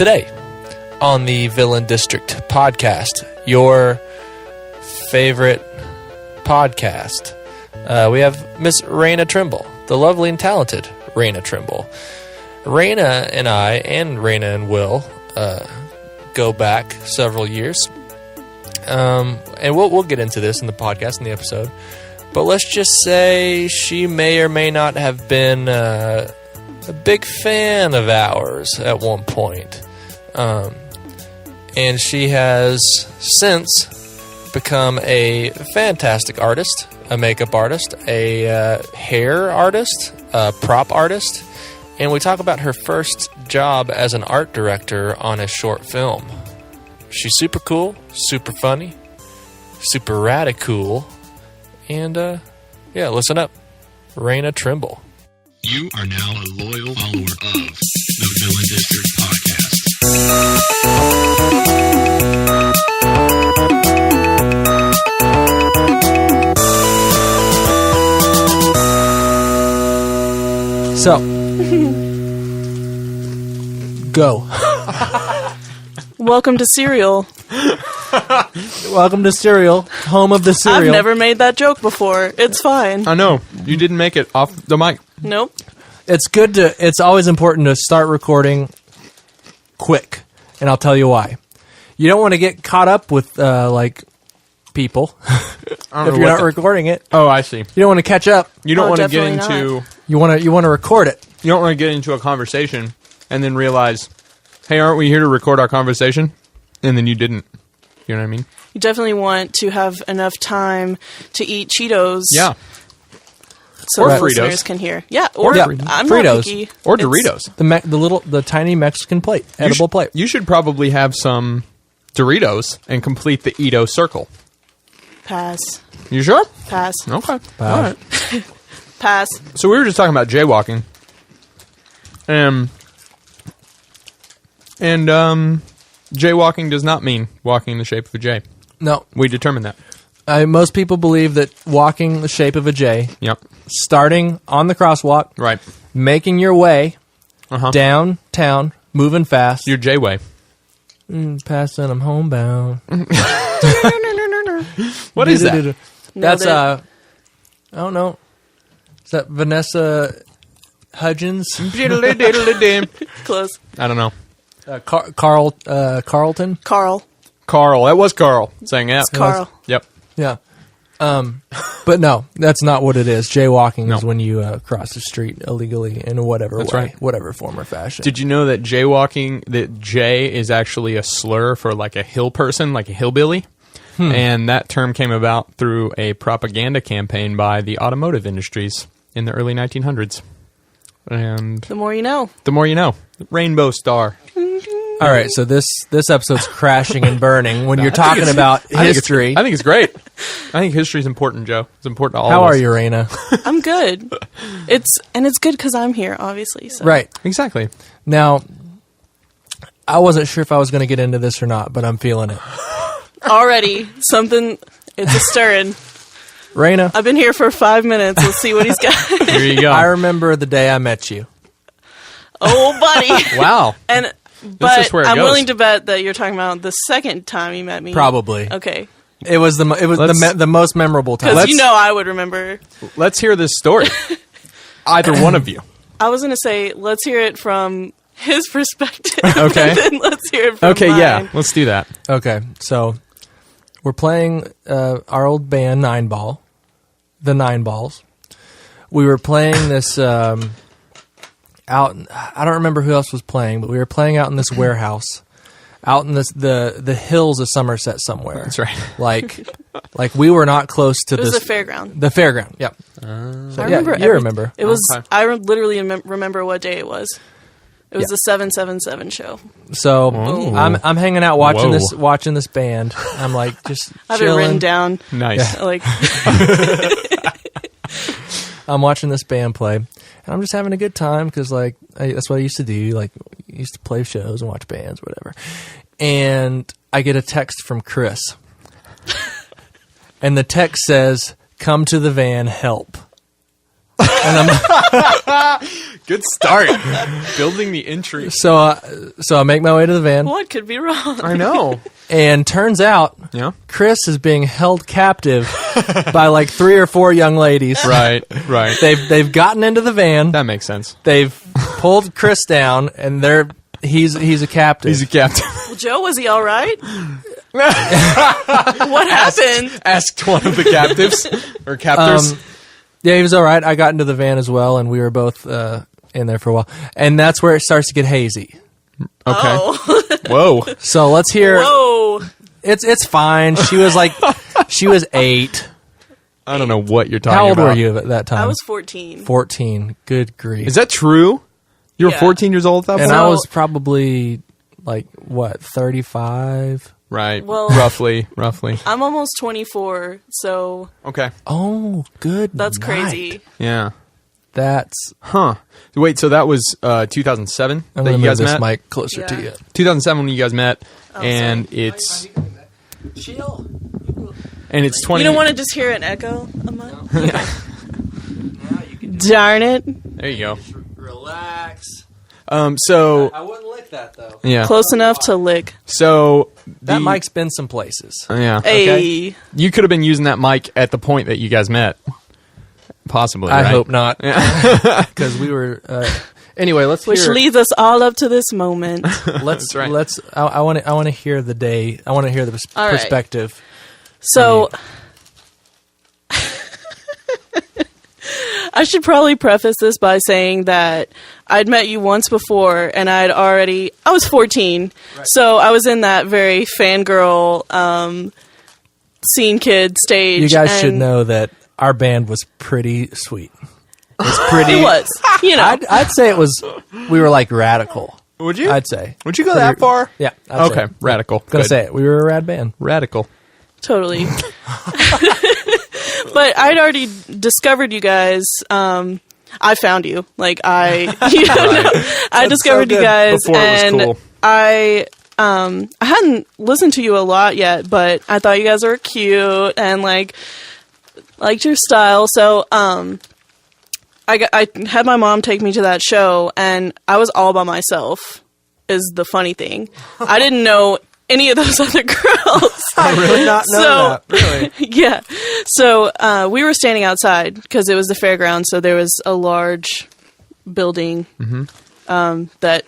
Today on the Villain District podcast, your favorite podcast, we have Miss Raina Trimble, the lovely and talented Raina Trimble. Raina and I, and Raina and Will, go back several years. And we'll get into this in the podcast, in the episode. But let's just say she may or may not have been a big fan of ours at one point. And she has since become a fantastic artist, a makeup artist, a hair artist, a prop artist. And we talk about her first job as an art director on a short film. She's super cool, super funny, super radical, and, listen up. Raina Trimble. You are now a loyal follower of the Villain District podcast. So, go. Welcome to Serial. Welcome to Serial, home of the cereal. I've never made that joke before. It's fine. I know. You didn't make it off the mic. Nope. It's always important to start recording quick, and I'll tell you why. You don't want to get caught up with, people if you're not recording it. Oh, I see. You don't want to catch up. You don't want to get definitely into... not. You want to record it. You don't want to get into a conversation and then realize, hey, aren't we here to record our conversation? And then you didn't. You know what I mean? You definitely want to have enough time to eat Cheetos. Yeah. So Or the Fritos. listeners can hear. Yeah, or Yeah, I'm Fritos. not picky. Or It's- Doritos. The tiny Mexican plate, edible plate. You should probably have some Doritos and complete the Edo circle. Pass. You sure? Pass. Okay. Pass. All right. Pass. So we were just talking about jaywalking. And jaywalking does not mean walking in the shape of a J. No, We determined that. most people believe that walking the shape of a J, Yep. starting on the crosswalk, Right. making your way Uh-huh. downtown, moving fast, Your J-way. passing them homebound. What is that? That's Nailed it. I don't know. Is that Vanessa Hudgens? Close. I don't know. Carlton? Carl. Carl. That was Carl saying that. It's Carl. Yep. Yeah. But no, that's not what it is. Jaywalking No. is when you cross the street illegally in whatever That's way, right. whatever form or fashion. Did you know that jaywalking, that J is actually a slur for like a hill person, like a hillbilly? And that term came about through a propaganda campaign by the automotive industries in the early 1900s. And The more you know. the more you know. Rainbow Star. All right, so this episode's crashing and burning when you're talking about history. I think it's great. I think history's important, Joe. It's important to all How of us. are you, Raina? I'm good. It's good because I'm here, obviously. So. Right. Exactly. Now, I wasn't sure if I was going to get into this or not, but I'm feeling it. Already, something, it's a stirring. Raina, I've been here for 5 minutes. Let's see what he's got. Here you go. I remember the day I met you. Oh, buddy. Wow. And is but where it I'm goes. willing to bet that you're talking about the second time you met me. Probably. Okay. It was the most memorable time. Because you know I would remember. Let's hear this story. Either one of you. I was going to say, let's hear it from his perspective. Okay. And then let's hear it from Okay, mine. yeah. Let's do that. Okay, so we're playing our old band Nine Ball, the Nine Balls. We were playing this out. I don't remember who else was playing, but we were playing out in this warehouse, out in the hills of Somerset somewhere. That's right. Like we were not close to It was this. the fairground. The fairground. Yep. I yeah, remember. you remember. It was. Okay. I literally remember what day it was. It was Yeah. the 777 show. So Ooh. I'm hanging out watching Whoa. watching this band. I'm like just I have it chilling. written down. Nice. Like I'm watching this band play, and I'm just having a good time because that's what I used to do. Like, I used to play shows and watch bands, whatever. And I get a text from Chris, and the text says, "Come to the van, help." And I'm Good Good start. Building the intrigue. So I make my way to the van, What could be wrong? I know. and turns out Yeah. Chris is being held captive by like 3 or 4 young ladies. Right. They've gotten into the van. That makes sense. They've pulled Chris down, and he's a captive. He's a captain. Well, Joe, was he all right? What happened? Asked one of the captives or captors. Yeah, he was all right. I got into the van as well, and we were both in there for a while. And that's where it starts to get hazy. Okay. Oh. Whoa. So let's hear. Whoa. It's fine. She was 8. I don't know what you're talking How old about. were you at that time? I was 14. 14. Good grief. Is that true? You were Yeah. 14 years old at that And point? I was probably 35? Right. Well- roughly. I'm almost 24, so Okay. Oh, good. that's night. crazy. Yeah. That's. Huh. Wait, so that was 2007 I'm that going you to guys move this met? mic closer to Yeah. you. 2007 when you guys met, and sorry. it's Chill. 20. You don't want to just hear an echo? Darn it. There you go. Relax. So I wouldn't lick that, though. yeah. Close enough to lick. So That mic's been some places. Yeah. Hey. You could have been using that mic at the point that you guys met. Possibly. I right? hope not. Because we were. Anyway, let's Which hear. leads us all up to this moment. Let's. right. Let's. I want to hear the day. I want to hear the All right. perspective. So, I should probably preface this by saying that I'd met you once before, and I was 14, so I was in that very fangirl, scene kid stage. You guys should and know that our band was pretty sweet. It's pretty. It was, I'd say it was. We were like radical. Would you? I'd say. Would you go that far? Yeah. I'd Okay. say. Radical. Gonna Good. say it. We were a rad band. Radical. totally. But I'd already discovered you guys. I found you. I discovered so you good. guys, Before it was and cool. I hadn't listened to you a lot yet, but I thought you guys were cute and liked your style. So I had my mom take me to that show, and I was all by myself. Is the funny thing. I didn't know any of those other girls. I really not know that. Really. Yeah. So we were standing outside because it was the fairground. So there was a large building that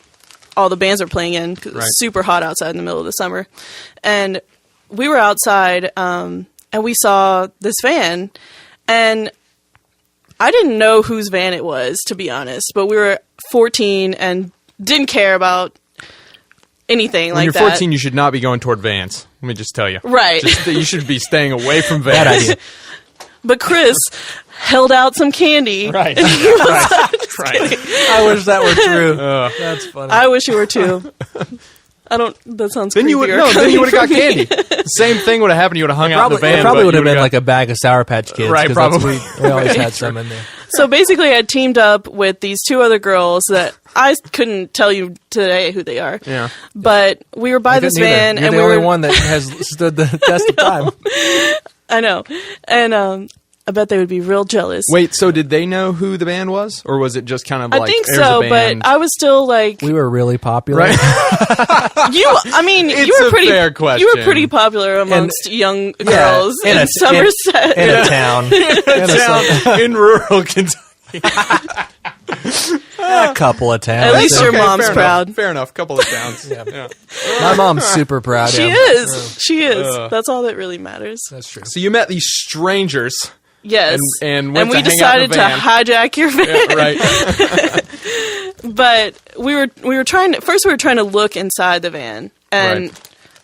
all the bands were playing in. 'Cause It was super hot outside in the middle of the summer. And we were outside and we saw this van. And I didn't know whose van it was, to be honest. But we were 14 and didn't care about anything When like you're that. 14, you should not be going toward vans. Let me just tell you. Right. You should be staying away from vans. Bad idea. But Chris held out some candy. Right. Right. I wish that were true. That's funny. I wish you were too. That sounds Then you would creepier Then you would have got coming from me. candy. The same thing would have happened. You would have hung out in the van. It probably but would you have been would've like a bag of Sour Patch Kids. Right, 'cause probably. We always had some in there. So basically, I teamed up with these 2 other girls that I couldn't tell you today who they are. Yeah. But we were by this Couldn't either. van, You're and the we only were. one that has stood the test of time. I know, and I bet they would be real jealous. Wait, so did they know who the band was? Or was it just kind of like, I think there's so, a but band? I was still like We were really popular. Right? you. I mean, It's you were a pretty. fair You question. were pretty popular amongst young Yeah, girls in Somerset. In a town. in rural Kentucky. A couple of towns. At least your mom's fair proud. Enough. Fair enough. Couple of towns. Yeah. My mom's super proud. She yeah. is. She is. That's all that really matters. That's true. So you met these strangers. Yes. And went we to hang out in decided the to van. hijack your van. Yeah, right. But we were trying to look inside the van, and Right.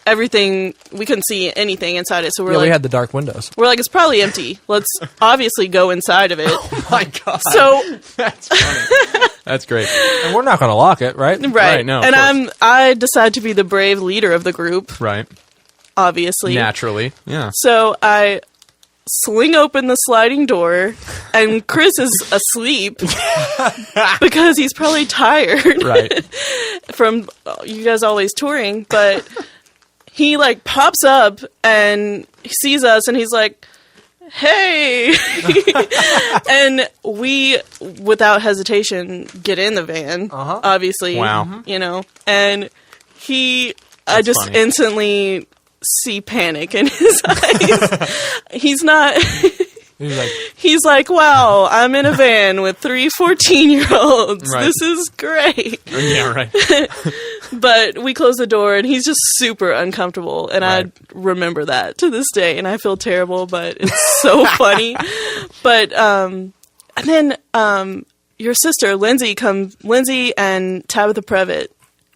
everything, we couldn't see anything inside it. So Yeah, we had the dark windows. we're like, it's probably empty. Let's obviously go inside of it. My God. So That's funny. That's great. And we're not going to lock it, right? right, no, of and I decide to be the brave leader of the group, Right. obviously. Naturally. Yeah. So I sling open the sliding door, and Chris is asleep because he's probably tired Right. from you guys always touring. But he like pops up and he sees us, and he's like, hey. And we, without hesitation, get in the van, obviously. Wow. You know, and I just funny. instantly see panic in his eyes. He's not... He's like, wow, I'm in a van with 3 14-year-olds. Right. This is great. Yeah, right. But we close the door, and he's just super uncomfortable. And Right. I remember that to this day, and I feel terrible, but it's so funny. But and then your sister, Lindsay and Tabitha Previtt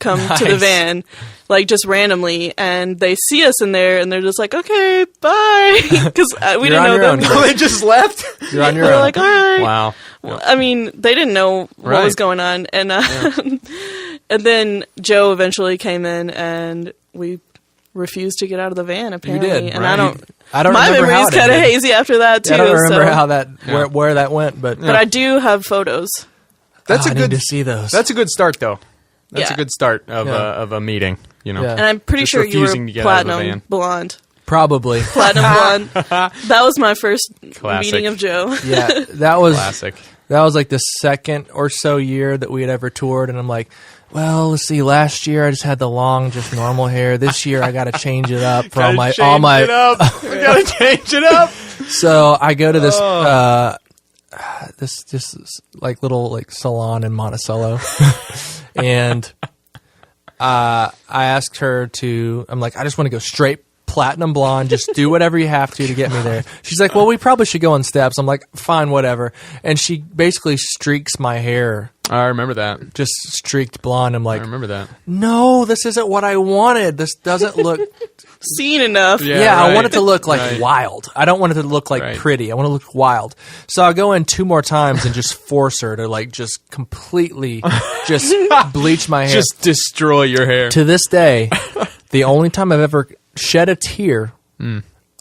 come to the Nice. van, like just randomly, and they see us in there, and they're just like, okay, bye, because we didn't on know your them. own. Oh, they just left? You're on your We're own. like, all right. Wow. I mean, they didn't know what Right. was going on, and and then Joe eventually came in, and we refused to get out of the van. Apparently, did, and right? I don't My remember how memory's it kind of ended. hazy after that too. I don't remember so- how that Yeah. where that went, but but I do have photos. That's I a need good to see those. That's a good start, though. That's Yeah. a good start of Yeah. a meeting. You know. Yeah. And I'm pretty Just sure you refusing were to get out of the platinum van. blonde. Probably. Platinum blonde. That was my first Classic. meeting of Joe. Yeah, that was Classic. That was like the second or so year that we had ever toured, and I'm like, well, let's see. Last year I just had the long, just normal hair. This year I got to change it up for all my. We gotta change it up. So I go to this this like little like salon in Monticello, and I asked her to. I'm like, I just want to go straight platinum blonde. Just do whatever you have to get me there. She's like, well, we probably should go on steps. I'm like, fine, whatever. And she basically streaks my hair, I remember that. just streaked blonde. I'm I like, remember that. no, this isn't what I wanted. This doesn't look. Seen enough. Yeah, I right. want it to look like Right. wild. I don't want it to look like Right. pretty. I want it to look wild. So I'll go in 2 more times and just force her to like just completely just bleach my hair. Just destroy your hair. To this day, the only time I've ever shed a tear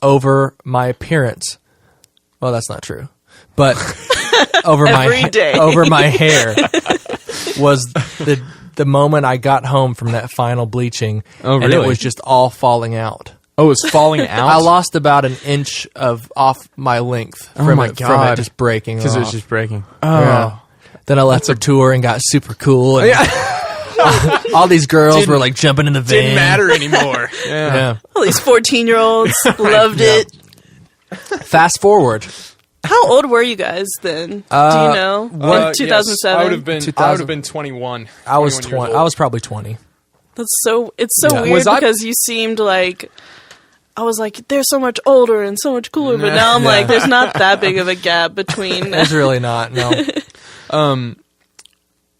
over my appearance. Well, that's not true. But over Every day. over my hair was the moment I got home from that final bleaching. Oh, And it really? was just all falling out. Oh, it's falling out? I lost about an inch off my length from, my it, from it God. just breaking Because off. it was just breaking. Yeah. Then I left for tour and got super cool. And all these girls were like jumping in the van. Didn't matter anymore. Yeah. Yeah. All these 14-year-olds loved it. Fast forward. How old were you guys then? Do you know? In 2007. Yes, I would have been. 2000. I would have been 21. I was 21 years 20. old. I was probably 20. It's so Yeah. weird Was I- because you seemed like I was like they're so much older and so much cooler, but now I'm like there's not that big of a gap between. It's really not. No.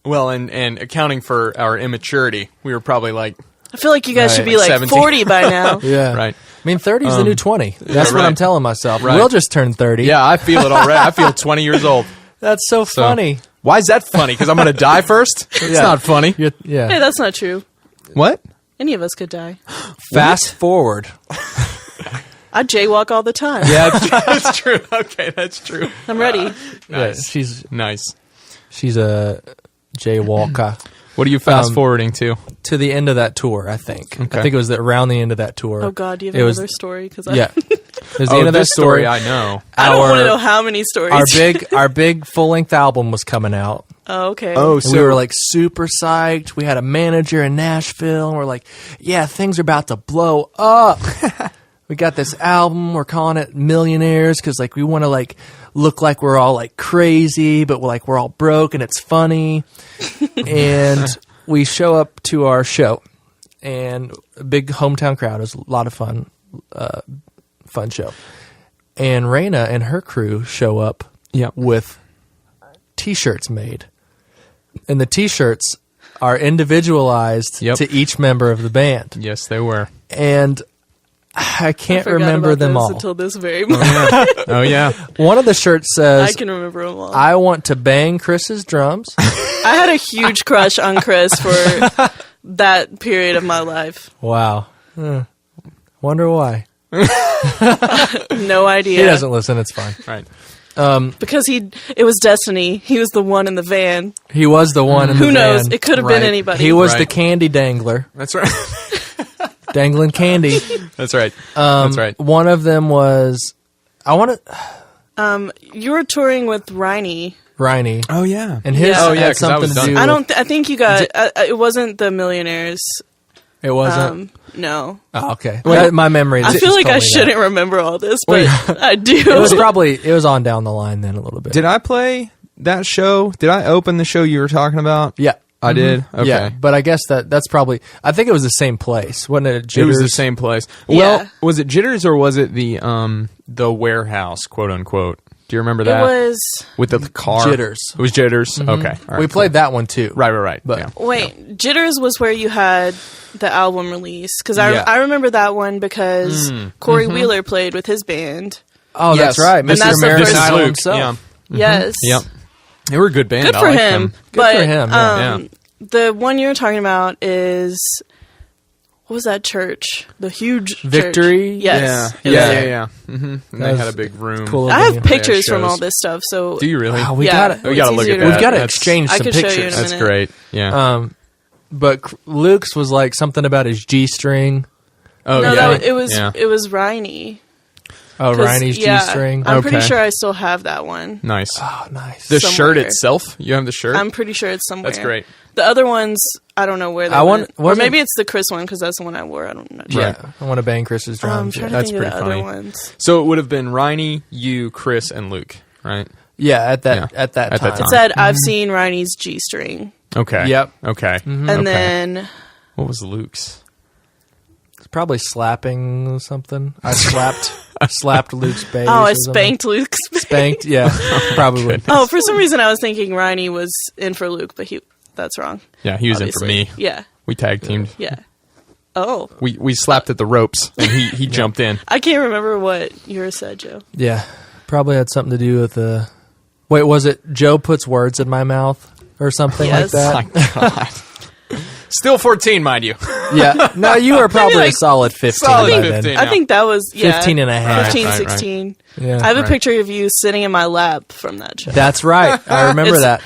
Well, and accounting for our immaturity, we were probably like, I feel like you guys Right. should be like 17. 40 by now. Yeah. right. I mean, 30 is the new 20. That's what right. I'm telling myself. Right. We'll just turn 30. Yeah, I feel it already. I feel 20 years old. That's so So- funny. Why is that funny? Because I'm going to die first? It's Yeah. not funny. Yeah. Hey, that's not true. What? Any of us could die. Fast forward. I jaywalk all the time. Yeah. That's true. Okay, that's true. I'm ready. Nice. She's Nice. a jaywalker. What are you fast forwarding to? To the end of that tour, I think. Okay. I think it was around the end of that tour. Oh God, do you have It was- another story? Because Yeah. It was the Oh, end of that this story I know. I don't want to Our- know how many stories. Our big full length album was coming out. Oh, okay. Oh, And we were like super psyched. We had a manager in Nashville, and we're like, yeah, things are about to blow up. We got this album. We're calling it Millionaires because like we want to like look like we're all like crazy, but we're all broke and it's funny. And we show up to our show, and a big hometown crowd. It was a lot of fun, fun show. And Raina and her crew show up Yep. with T-shirts made, and the T-shirts are individualized Yep. to each member of the band. Yes, they were. And I can't Forgot remember about them this all. until this very moment. Oh, yeah. One of the shirts says, I can remember them all. I want to bang Chris's drums. I had a huge crush on Chris for that period of my life. Wow. Wonder why. No idea. He doesn't listen. It's fine. Right. Because it was destiny. He was the one in the van. He was the one in the Who knows? van. It could have Right. been anybody. He was Right. the candy dangler, That's right. dangling candy. That's right. That's right. One of them was I want to. You were touring with Rainy. Oh yeah, And his Yeah. had something to do. I don't. I think you got. It wasn't the Millionaires. It wasn't. No. Oh, okay. My memory. I feel like I shouldn't remember all this, but I do. It was on down the line then a little bit. Did I play that show? Did I open the show you were talking about? Yeah. I did. Okay. Yeah, but I guess that's probably. I think it was the same place, wasn't it? Jitters? It was the same place. Yeah. Well, was it Jitters or was it the warehouse, quote unquote? Do you remember that? It was. With the car. Jitters. It was Jitters. Okay. All right, We played that one too. Right. But yeah. Wait, Jitters was where you had the album release because Yeah. I remember that one because Corey Wheeler played with his band. oh, Yes. that's right, And Mr. that's the American first- Idol Luke. himself. Yeah. Yes. Yep. They were a good band. Good I for liked him. them. But for him, yeah. the one you're talking about is what was that church? The huge Victory? Church. Yes. Yeah. It was Yeah. there. Yeah. Mm-hmm. And they was had a big room. cool. I have Yeah, pictures from shows. all this stuff. So Do you really? Oh, we yeah, gotta. We gotta it's look easier at to- We've that. got to That's- exchange I some could show you in pictures. a That's minute. great. Yeah. But Luke's was like something about his G string. oh No, yeah. it was Yeah. it was Rainy. Oh, 'Cause, Rainy's yeah, G string. I'm pretty Okay. sure I still have that one. Nice. Oh, nice. The somewhere. shirt itself. You have the shirt. I'm pretty sure it's somewhere. That's great. The other ones, I don't know where they I want- went. Or wasn't- maybe it's the Chris one because that's the one I wore. I'm not sure. Yeah, I want to bang Chris's I'm drums. trying yeah. to That's think of the pretty other funny. ones. So it would have been Riney, you, Chris, and Luke, right? Yeah, at that Yeah. at that At that time. time. It said, I've seen Rainy's G string. Okay. Yep. Okay. And Okay. then, What was Luke's? It's probably slapping something. I slapped Luke's bass. oh, I or something. spanked Luke's. Spanked, yeah, probably. Oh, for some reason I was thinking Rainy was in for Luke, but that's wrong. Yeah, he was in Obviously. for me. Yeah. We tag teamed. Yeah. Oh. We slapped at the ropes, and he jumped in. I can't remember what yours said, Joe. Yeah, probably had something to do with the. Wait, was it Joe puts words in my mouth or something Yes. like that? My God. Still 14, mind you. Yeah. No, you were probably like a solid 15 solid by 15. then. I think that was, 15 and a half. 15, Right, right. 16. Yeah. I have a Right. picture of you sitting in my lap from that show. That's right. I remember that.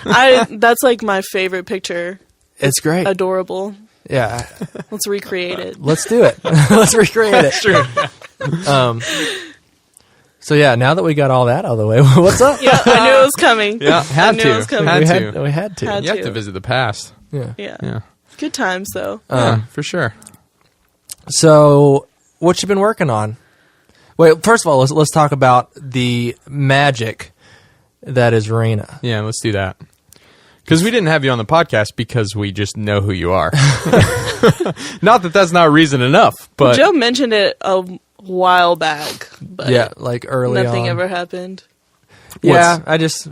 That's like my favorite picture. It's great. Adorable. Yeah. Let's recreate it. Let's do it. Let's recreate it. True. So yeah, now that we got all that out of the way, what's up? Yeah, I knew it was coming. Yeah, I had knew to. it was coming. Had we to. had to. Had You have to. to visit the past. Yeah. Yeah. Yeah. Good times, though. Yeah, for sure. So, what you been working on? Wait, first of all, let's talk about the magic that is Raina. Yeah, let's do that. Because we didn't have you on the podcast because we just know who you are. Not that that's not reason enough, but Joe mentioned it a while back, but Yeah, like early nothing on. ever happened. Yeah, I just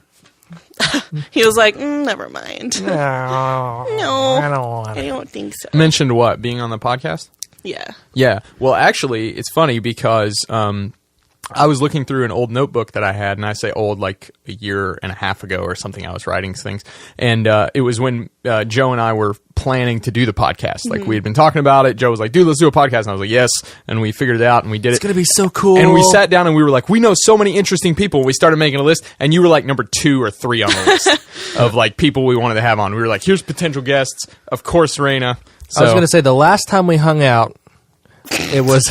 He was like, never mind. no, I don't want I it. don't think so. mentioned what? Being on the podcast? Yeah. Yeah. Well, actually, it's funny because I was looking through an old notebook that I had, and I say old like a year and a half ago or something. I was writing things, and it was when Joe and I were planning to do the podcast. Like we had been talking about it. Joe was like, "Dude, let's do a podcast," and I was like, "Yes." And we figured it out, and we did It's it. gonna be so cool. And we sat down and we were like, we know so many interesting people. We started making a list, and you were like number 2 or 3 on the list of like people we wanted to have on. We were like, here's potential guests. Of course, Raina. So, I was gonna say the last time we hung out, it was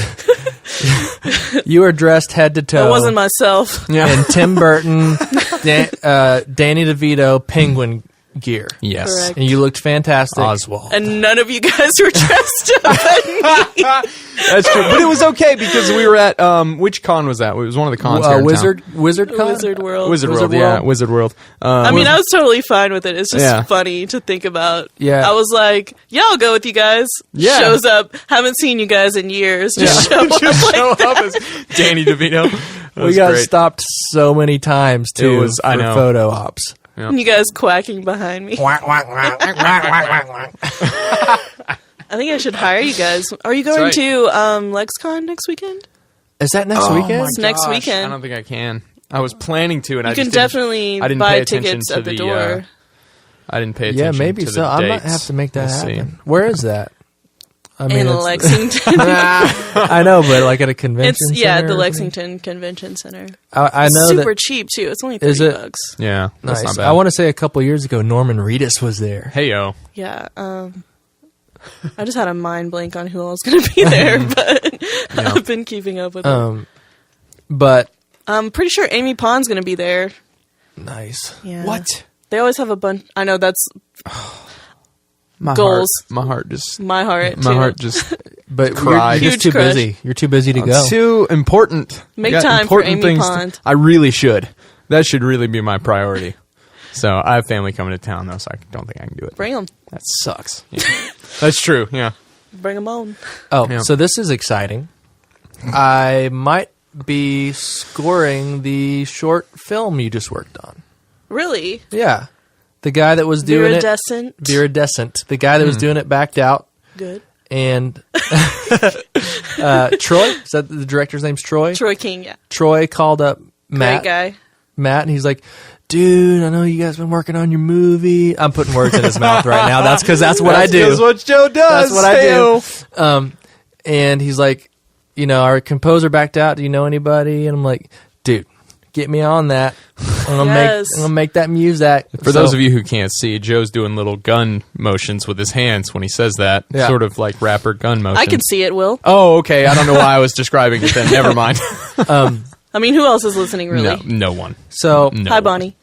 you were dressed head to toe. It wasn't myself. in Tim Burton, Danny DeVito penguin gear. yes, Correct. And you looked fantastic. Oswald. And none of you guys were dressed up. That's true, but it was okay because we were at which con was that? It was one of the cons. here in Wizard town. Wizard Con? Wizard World. Wizard Wizard World, yeah, World? Wizard World. I mean, I was totally fine with it. It's just Yeah. funny to think about. Yeah. I was like, yeah, I'll go with you guys. Yeah. Shows up. Haven't seen you guys in years. Just show up. just show up as Danny DeVito. That We was got great. stopped so many times too It was- for I know. photo ops. And you guys quacking behind me. I think I should hire you guys. Are you going right. to LexCon next weekend? Is that next weekend? It's next Gosh, weekend. I don't think I can. I was planning to, and I You just can definitely I didn't buy pay attention tickets to at the door. I didn't pay Yeah, attention. maybe to so. The I might dates. have to make that We'll see. happen. Where is that? I In it's- Lexington. I know, but like at a convention. It's center the or Lexington Convention Center. something? I know Super that. cheap too. It's only Is $30. it? Yeah, that's Nice. not bad. I want to say a couple years ago, Norman Reedus was there. Hey yo, Yeah. I just had a mind blank on who else was going to be there, but I've been keeping up with it. But I'm pretty sure Amy Pond's going to be there. Nice. Yeah. What? They always have a bunch. I know that's My goals. My heart just. My heart. My too. heart just. But Cried. you're Huge just too crush. busy. You're too busy to go. Too important. Make I got time for important Amy things Pond. I really should. That should really be my priority. So I have family coming to town though, so I don't think I can do it. Bring them. That sucks. Yeah. That's true. Yeah. Bring them on. Oh, Yeah. so this is exciting. I might be scoring the short film you just worked on. Really? Yeah. The guy that was doing Viridescent. it. Viridescent. The guy that was doing it backed out. Good. And Troy? Is that the director's name's Troy? Troy King, yeah. Troy called up Matt. Great guy. Matt, and he's like, dude, I know you guys been working on your movie. I'm putting words in his mouth right now. That's because that's what I do. That's what Joe does. That's what I do. And he's like, our composer backed out. Do you know anybody? And I'm like, dude, get me on that. I'm gonna make that music. For those of you who can't see, Joe's doing little gun motions with his hands when he says that. Yeah. Sort of like rapper gun motions. I can see it, Will. Oh, okay. I don't know why I was describing it then. Never mind. I mean, who else is listening, really? No one. So No. Hi, Bonnie.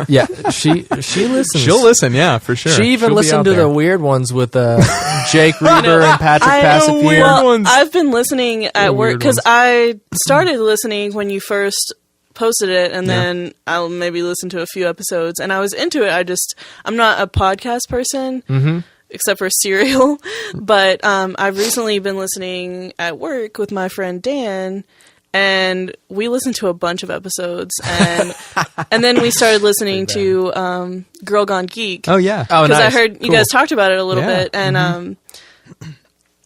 yeah, she listens. She'll listen, yeah, for sure. She even She'll be listened out to there. the weird ones with Jake Reber and Patrick Passapier. Well, ones. I've been listening at work weird because ones. I started listening when you first posted it, and then I'll maybe listen to a few episodes. And I was into it. I'm not a podcast person, except for Serial. But I've recently been listening at work with my friend Dan. And we listened to a bunch of episodes, and then we started listening to Girl Gone Geek. Oh, yeah. Oh, Because nice. I heard you guys talked about it a little Yeah. bit. And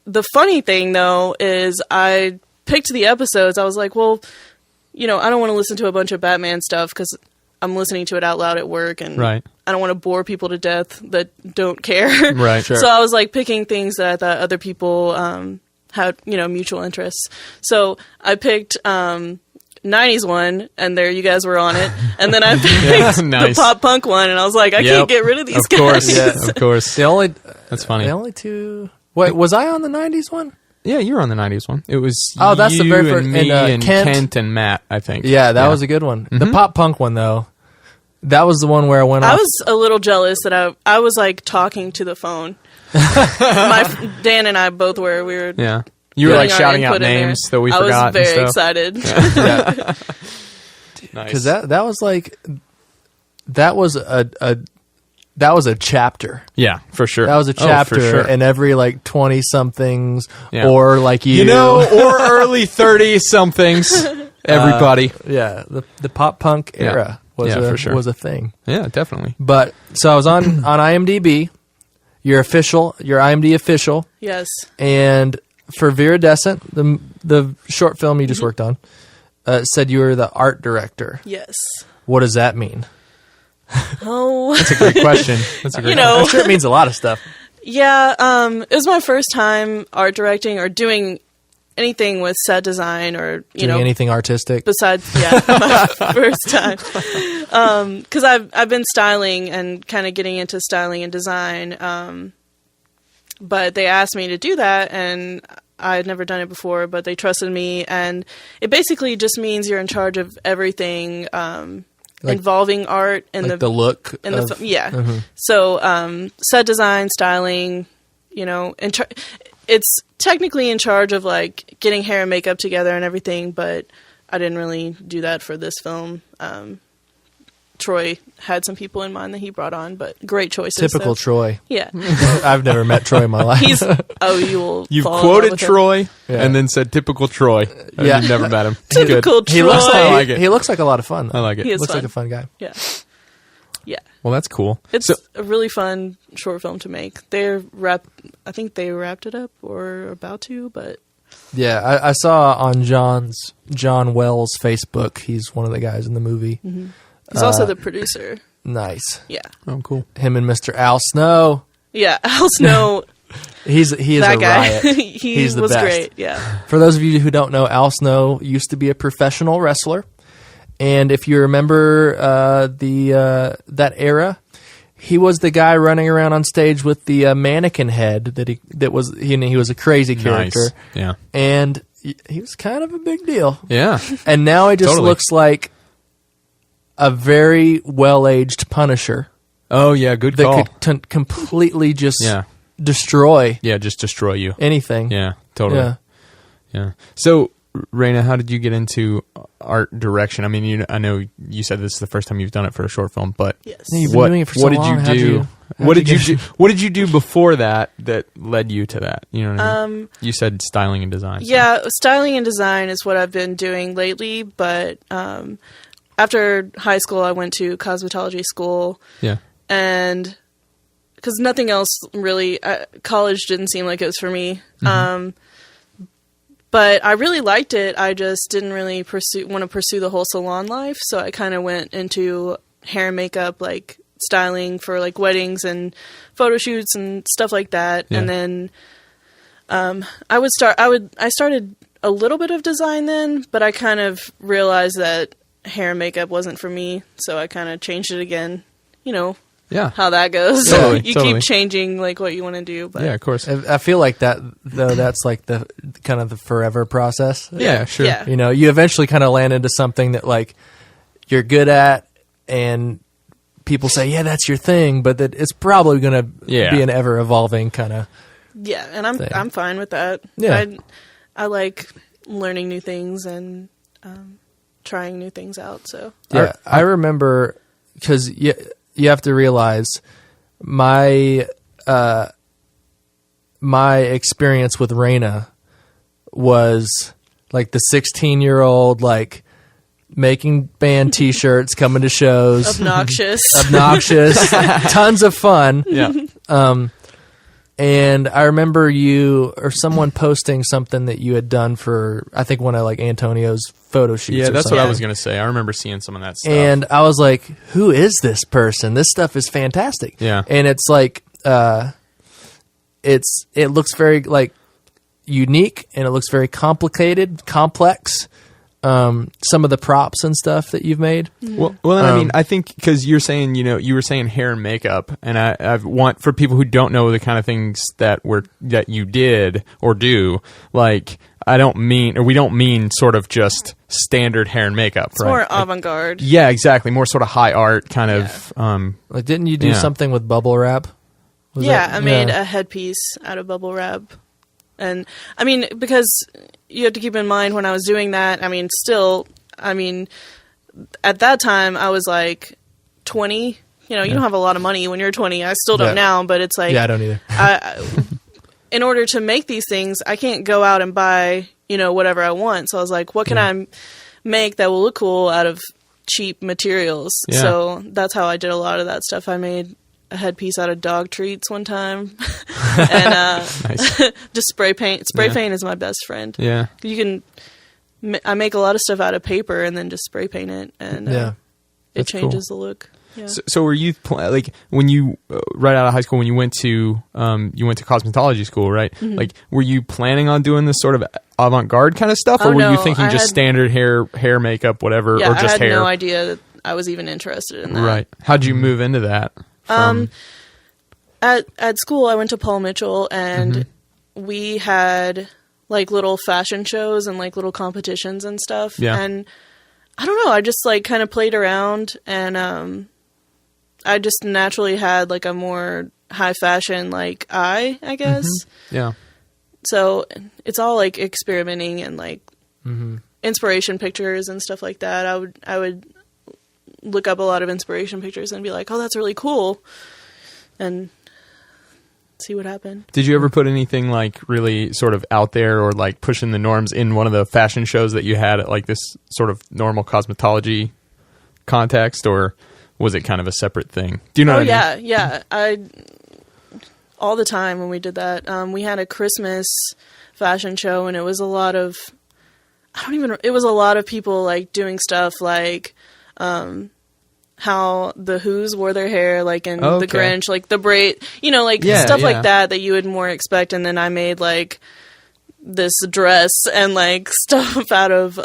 the funny thing, though, is I picked the episodes. I was like, well, I don't want to listen to a bunch of Batman stuff because I'm listening to it out loud at work. And Right. I don't want to bore people to death that don't care. Right. Sure. So I was like picking things that I thought other people had, mutual interests. So I picked 90s one, and there you guys were on it. And then I picked Nice. the pop punk one, and I was like, I can't get rid of these Of guys. course. Of course. The only That's funny. The only two. Wait, was I on the '90s one? Yeah, you were on the 90s one. It was Oh, that's the you very first- and me and, and Kent. Kent and Matt, I think. Yeah, that was a good one. The pop punk one, though, that was the one where I went I off. was a little jealous that I was like talking to the phone. Dan and I both were. We were. Yeah. You were like putting our shouting out input in there. names that we I forgot was very and stuff. excited. Yeah. Nice. Because that was like that was a chapter. Yeah, for sure. That was a Oh, chapter, for sure. and every like 20 somethings Yeah. or like you, or early 30 somethings. Everybody. yeah, the pop punk era was Yeah, for sure. was a thing. Yeah, definitely. But so I was on IMDb, your IMDb official, Yes. and for Viridescent, the short film you just worked on, said you were the art director. Yes. What does that mean? Oh. That's a great question. That's a great know. I'm sure it means a lot of stuff. Yeah. It was my first time art directing or doing anything with set design or Doing anything artistic. besides my first time. Because I've been styling and kind of getting into styling and design. But they asked me to do that, and I had never done it before, but they trusted me, and it basically just means you're in charge of everything involving art and Like the look. in the of- film. Yeah. So set design, styling, it's technically in charge of like getting hair and makeup together and everything, but I didn't really do that for this film. Troy had some people in mind that he brought on, but great choices. Typical so. Troy. Yeah. I've never met Troy in my life. He's you will You've fall in love quoted with him. Troy Yeah. and then said typical Troy. Yeah. You've never met him. Typical Good. He looks Troy. I like it. He looks like a lot of fun. I like it. He is looks fun. like a fun guy. Yeah. Yeah. Well, that's cool. It's So- a really fun short film to make. I think they wrapped it up or are about to, but Yeah, I saw on John Wells' Facebook. He's one of the guys in the movie. he's also the producer. Nice. Yeah. oh, cool. Him and Mr. Al Snow. Yeah. Al Snow, He is a that guy. riot. he He's the was best. great. Yeah. For those of you who don't know, Al Snow used to be a professional wrestler, and if you remember that era, he was the guy running around on stage with the mannequin head he was a crazy character. Nice. Yeah. And he was kind of a big deal. Yeah. And now he just Totally. looks like a very well-aged Punisher Oh yeah, good that call. could completely just Yeah. destroy Yeah, just destroy you. anything. Yeah, totally. Yeah. Yeah. So, Raina, how did you get into art direction? I mean, I know you said this is the first time you've done it for a short film, but Yes. Yeah, you've been doing it for so what did long. you How'd do? you- What how'd did you you get- do? What did you do before that led you to that? You know what I mean? You said styling and design. so- Yeah, styling and design is what I've been doing lately, but after high school, I went to cosmetology school, Yeah. and because nothing else really, college didn't seem like it was for me. But I really liked it. I just didn't really want to pursue the whole salon life, so I kind of went into hair and makeup, like styling for like weddings and photo shoots and stuff like that. Yeah. And then I started a little bit of design then, but I kind of realized that hair and makeup wasn't for me, so I kind of changed it again. You know Yeah. how that goes. Totally, You totally. keep changing like what you want to do. But Yeah, of course. I feel like that, though, that's like the kind of the forever process. Yeah, sure. Yeah. You know, you eventually kind of land into something that like you're good at, and people say, "Yeah, that's your thing," but that it's probably going to Yeah. be an ever evolving kind of. Yeah, and thing. I'm fine with that. Yeah. I like learning new things and trying new things out. So Yeah, I remember because you have to realize my experience with Raina was like the 16-year-old, like making band T-shirts, coming to shows, obnoxious. tons of fun. Yeah. And I remember you or someone posting something that you had done for, I think, one of like Antonio's photo shoots. Yeah, or that's what something. I was going to say. I remember seeing some of that stuff. And I was like, who is this person? This stuff is fantastic. Yeah. And it's like, it looks very like unique, and it looks very complicated, complex. Some of the props and stuff that you've made. Well, and I mean, I think because you're saying, you were saying hair and makeup, and I want for people who don't know the kind of things that you did or do, like we don't mean sort of just standard hair and makeup, It's right? more Like, avant-garde. yeah, exactly. More sort of high art kind of. Like, didn't you do Yeah. something with bubble wrap? Was Yeah, that- I made yeah. a headpiece out of bubble wrap. And I mean, because you have to keep in mind when I was doing that, at that time I was like 20. You know, you don't have a lot of money when you're 20. I still don't Yeah. now, but it's like, Yeah, I don't either. in order to make these things, I can't go out and buy, whatever I want. So I was like, what can I make that will look cool out of cheap materials? Yeah. So that's how I did a lot of that stuff. I made a headpiece out of dog treats one time. And Nice. just spray paint. Spray Yeah. paint is my best friend. Yeah. You can, I make a lot of stuff out of paper and then just spray paint it, and Yeah. it That's changes the look. Yeah. So were you like when you right out of high school when you went to cosmetology school, right? Mm-hmm. Like, were you planning on doing this sort of avant-garde kind of stuff, or Oh, were you no, thinking I just had- standard hair, makeup, whatever, Yeah, or just I had hair? no idea that I was even interested in that. Right. How'd you move into that? At school, I went to Paul Mitchell, and Mm-hmm. we had like little fashion shows and like little competitions and stuff. Yeah. And I don't know, I just like kind of played around, and I just naturally had like a more high fashion like eye, I guess. Yeah. So it's all like experimenting and like inspiration pictures and stuff like that. I would look up a lot of inspiration pictures and be like, oh, that's really cool, and see what happened. Did you ever put anything like really sort of out there or like pushing the norms in one of the fashion shows that you had at like this sort of normal cosmetology context, or was it kind of a separate thing? Do you know what I mean? Yeah. I all the time when we did that. We had a Christmas fashion show, and it was a lot of it was a lot of people like doing stuff like how the Who's wore their hair, like in Oh, the okay. Grinch, like the braid, like Yeah, stuff yeah. like that you would more expect. And then I made like this dress and like stuff out of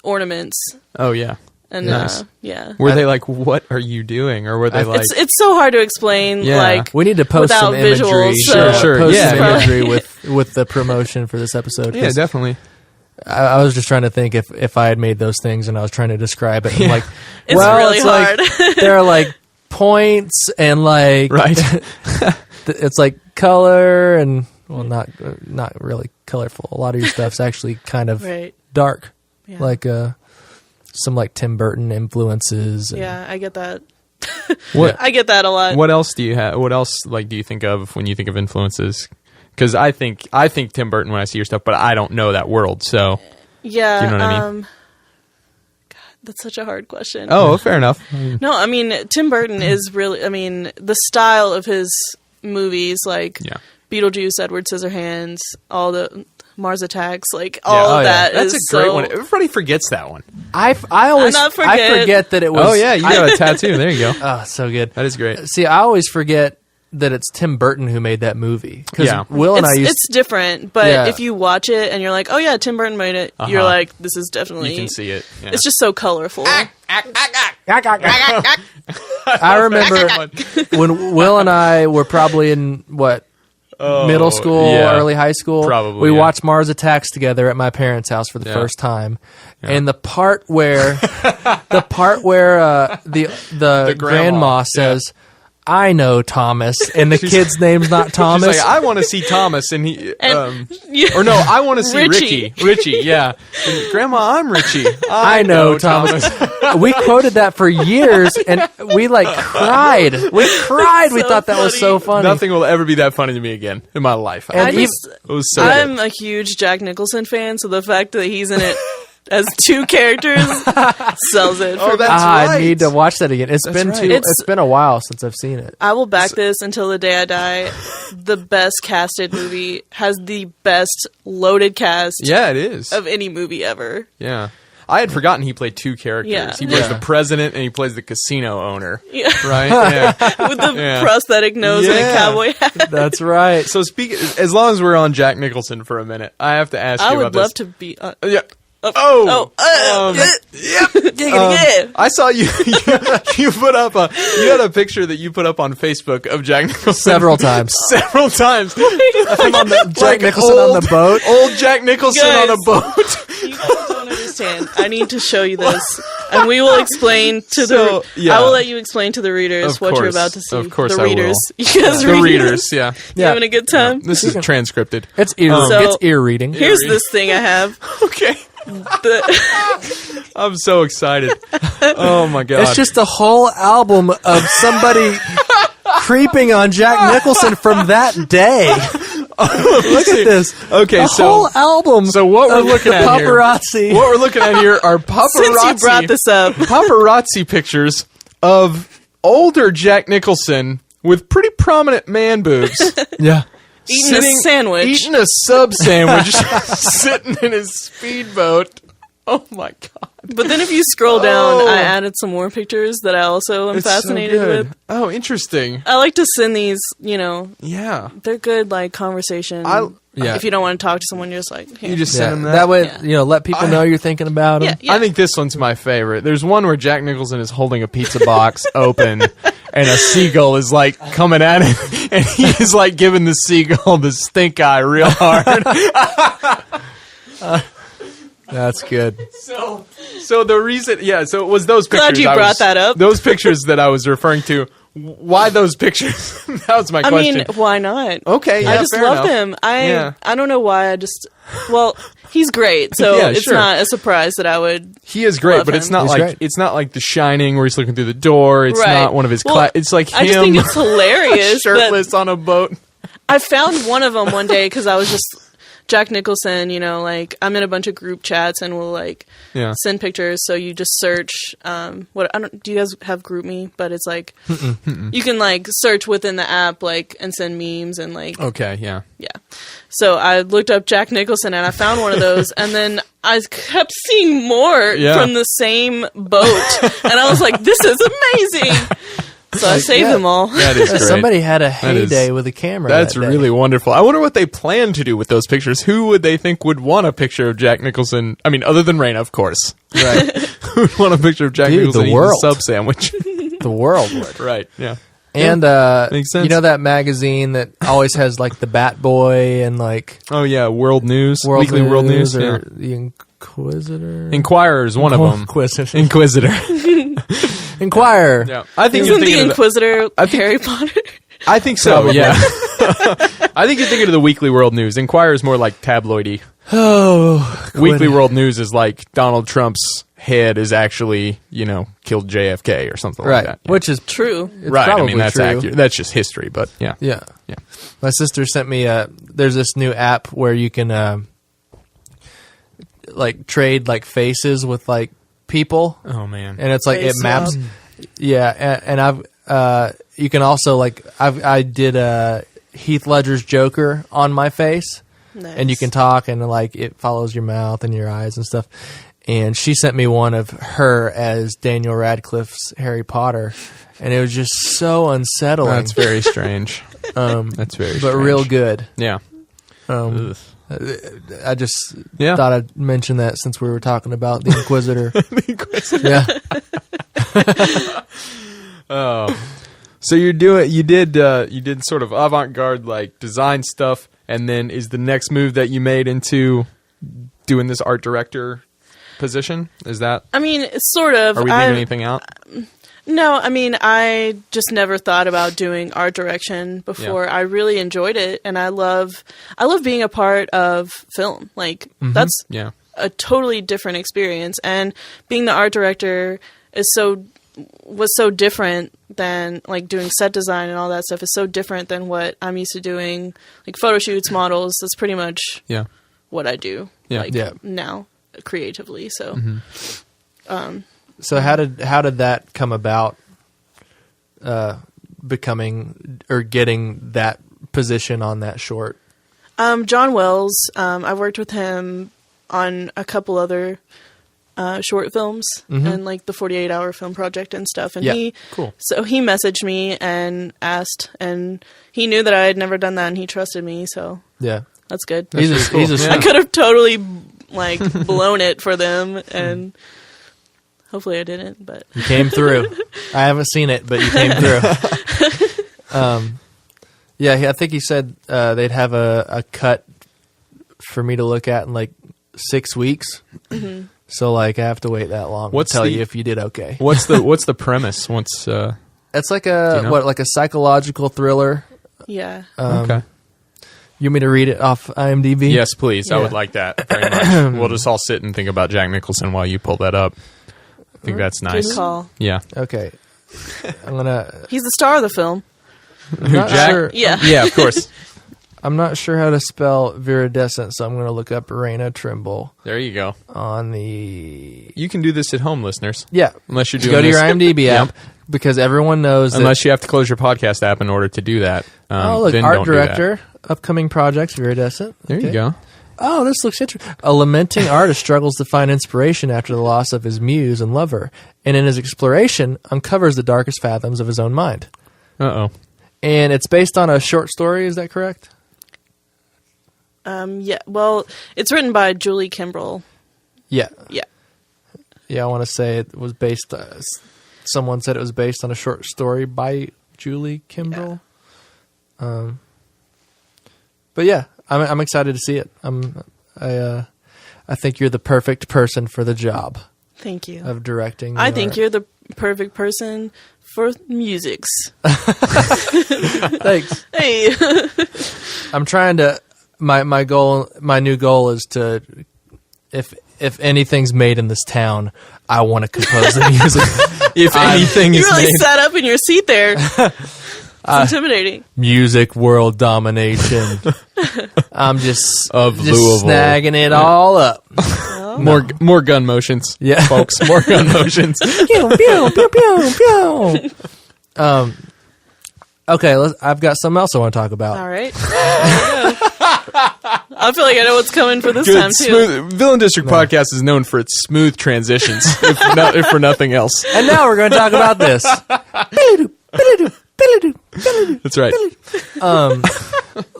ornaments. Oh yeah. And Nice. yeah, Were they like, what are you doing? Or were they like, it's so hard to explain. Yeah. Like We need to post without some imagery. visuals, so- Sure, Post yeah, some yeah. imagery with the promotion for this episode. yeah, 'cause definitely. I was just trying to think if I had made those things and I was trying to describe it. And like, It's well, really it's hard. Like, there are like points and like Right. it's like color and well, not really colorful. A lot of your stuff's actually kind of Right. dark, Yeah. like some like Tim Burton influences. And, Yeah, I get that. What I get that a lot. What else do you have? What else like do you think of when you think of influences? Because I think Tim Burton when I see your stuff, but I don't know that world. So Yeah. Do you know what I mean? God, that's such a hard question. oh, fair enough. No, I mean, Tim Burton is really, I mean, the style of his movies, like Yeah. Beetlejuice, Edward Scissorhands, all the Mars Attacks, like all of that That's is a great so, one. Everybody forgets that one. I always not I forget. forget that it was. Oh yeah, you got a tattoo. There you go. Oh, so good. That is great. See, I always forget that it's Tim Burton who made that movie. Because Yeah. Will and I used it's different, but Yeah. if you watch it and you're like, oh yeah, Tim Burton made it, you're like, this is definitely, You can see it. Yeah. it's just so colorful. I remember when Will and I were probably in middle school, yeah. early high school. Probably, we yeah. watched Mars Attacks together at my parents' house for the Yeah. first time, and the part where the grandma says, "I know Thomas," and the kid's name's not She's Thomas. like, I want to see Thomas, and he, Yeah. or no, I want to see Richie. Richie, yeah. And, Grandma, I'm Richie. I know Thomas. We quoted that for years, and we like cried. We cried. We So thought that was so funny. Nothing will ever be that funny to me again in my life. And I it just, was so I'm good. a huge Jack Nicholson fan, so the fact that he's in it as two characters sells it. Oh, For that's I right. need to watch that again. It's been right. it's been a while since I've seen it. I will back this until the day I die. The best casted movie has the best loaded cast Yeah, it is. of any movie ever. Yeah. I had forgotten he played two characters. Yeah. He plays Yeah. the president and he plays the casino owner. Yeah. Right? Yeah. With the Yeah. prosthetic nose and Yeah. a cowboy hat. That's right. So as long as we're on Jack Nicholson for a minute, I have to ask I you would about love this. to be. Yeah. Yeah. I saw you you put up you had a picture that you put up on Facebook of Jack Nicholson Several times. several times. Jack Nicholson on the boat. Old Jack Nicholson Guys. on a boat. You guys don't understand. I need to show you this, and we will explain to So, the. yeah. I will let you explain to the readers Of what you're course. about to see. Of course the I will. readers. You guys The reading readers, this? yeah. You having a good time? This is transcripted. It's ear. So- it's ear reading. Here's this thing I have. Okay. The, I'm so excited. Oh my god. It's just a whole album of somebody creeping on Jack Nicholson from that day. Look at this. Okay, a so whole album. so what we're of looking the at here- paparazzi. what we're looking at here are paparazzi since you brought this up, paparazzi pictures of older Jack Nicholson with pretty prominent man boobs. Yeah. eating a sandwich. Eating a sub sandwich, sitting in his speedboat. Oh my god. But then if you scroll down, Oh. I added some more pictures that I also am It's so fascinated good. with. Oh, interesting. I like to send these, Yeah. they're good, like, conversation. Yeah. If you don't want to talk to someone, you're just like, here. You just Yeah. send him That way, Yeah. let people know you're thinking about them. Yeah. I think this one's my favorite. There's one where Jack Nicholson is holding a pizza box open and a seagull is like coming at him and he's like giving the seagull the stink eye real hard. That's good. So the reason, so it was those pictures. Glad you brought that up. Those pictures that I was referring to. Why those pictures? That was my I question. mean, why not? Okay, yeah, I just fair love enough. him. Yeah. I don't know why. Well, he's great, so Yeah, it's sure. not a surprise that I would. He is great, Love but him. it's not He's like great. it's not like The Shining where he's looking through the door. It's Right. not one of his. Well, It's like him I just think it's hilarious. that shirtless on a boat. I found one of them one day because I was just Jack Nicholson. Like I'm in a bunch of group chats and we'll like Yeah. send pictures. So you just search. What I don't. Do you guys have GroupMe? But it's like you can like search within the app like and send memes and like Okay, yeah. yeah. So I looked up Jack Nicholson and I found one of those, and then I kept seeing more Yeah. from the same boat, and I was like, "This is amazing!" So I saved yeah. them all. That is great. Somebody had a is- heyday with a camera. That's that day. really wonderful. I wonder what they plan to do with those pictures. Who would they think would want a picture of Jack Nicholson? I mean, other than Raina, of course. right. Who would want a picture of Jack Dude, Nicholson the eating world. a sub sandwich? The world would. Right, yeah. And Makes sense. you know that magazine that always has like the Bat Boy and like Oh yeah, World News, Weekly World News, or yeah. the Inquisitor. Inquirer is one of them. Inquisitor. Inquirer. Yeah, I think Isn't you're the thinking of Inquisitor Harry Potter? I think so. Probably. Yeah. I think you're thinking of the Weekly World News. Inquirer is more like tabloidy. Oh, Weekly World News is like Donald Trump's head is actually, killed JFK or something right, like that. Yeah. which is Right. Probably I mean, that's true. accurate. That's just history, but yeah. Yeah. Yeah. My sister sent me there's this new app where you can like trade like faces with like people, Oh man. and it's like Face it maps. swap. Yeah, and I've you can also like I did Heath Ledger's Joker on my face, Nice. and you can talk and like it follows your mouth and your eyes and stuff. And she sent me one of her as Daniel Radcliffe's Harry Potter, and it was just so unsettling. That's very strange. That's very but strange. real good. Yeah. Um, Ugh. I just Yeah. thought I'd mention that since we were talking about the Inquisitor. Yeah. Oh. So you did sort of avant-garde like design stuff, and then is the next move that you made into doing this art director position? Is that, I mean, it's sort of. are we leaving anything out? No, I mean, I just never thought about doing art direction before. Yeah. I really enjoyed it, and I love being a part of film. Like that's Yeah. a totally different experience, and being the art director was so different than like doing set design and all that stuff is so different than what I'm used to doing, like photo shoots, models. That's pretty much Yeah. what I do. Yeah. Like Yeah. now creatively. So So how did that come about? Becoming or getting that position on that short. John Wells, I worked with him on a couple other short films and like the 48-hour film project and stuff. And Yeah, cool. So he messaged me and asked, and he knew that I had never done that, and he trusted me. So Yeah. that's good. He's a Yeah. I could have totally like blown it for them, and hopefully I didn't. But You came through. I haven't seen it, but you came through. Yeah, I think he said they'd have a cut for me to look at in like 6 weeks. So like I have to wait that long What's to tell the- you if you did okay. What's the premise? What's It's like Do you know? like a psychological thriller. yeah, okay? You want me to read it off IMDb? Yes, please. I Yeah. would like that very much. We'll just all sit and think about Jack Nicholson while you pull that up. I think that's nice. good call. Yeah. Okay. I'm gonna. He's the star of the film. I'm not Jack? sure. Yeah. Yeah, of course. I'm not sure how to spell viridescent, so I'm gonna look up Raina Trimble There you go. on the. You can do this at home, listeners. Yeah. Unless you're doing Go to this. your IMDb Yeah. app because everyone knows that. Unless you have to close your podcast app in order to do that. Oh, look, then art don't do that. director, upcoming projects, viridescent. There Okay. you go. Oh, this looks interesting. A lamenting artist struggles to find inspiration after the loss of his muse and lover, and in his exploration, uncovers the darkest fathoms of his own mind. Uh-oh. And it's based on a short story, is that correct? Yeah. Well, it's written by Julie Kimbrell. Yeah. Yeah. Yeah, I want to say it was based... someone said it was based on a short story by Julie Kimbrell. But yeah, I'm excited to see it. I think you're the perfect person for the job Thank you. of directing. I your think art. you're the perfect person for musics. Thanks. Hey. I'm trying to. My new goal is to, if anything's made in this town, I want to compose the music. If anything You is really made... sat up in your seat there. It's intimidating. Music world domination. I'm just Of Louisville. snagging it all up. More gun motions. Yeah. Folks, more gun motions. Pew, pew, pew, pew, pew. Okay, I've got something else I want to talk about. All right. I feel like I know what's coming for this time, too. Smooth. Villain District Podcast is known for its smooth transitions, if for nothing else. And now we're going to talk about this. That's right.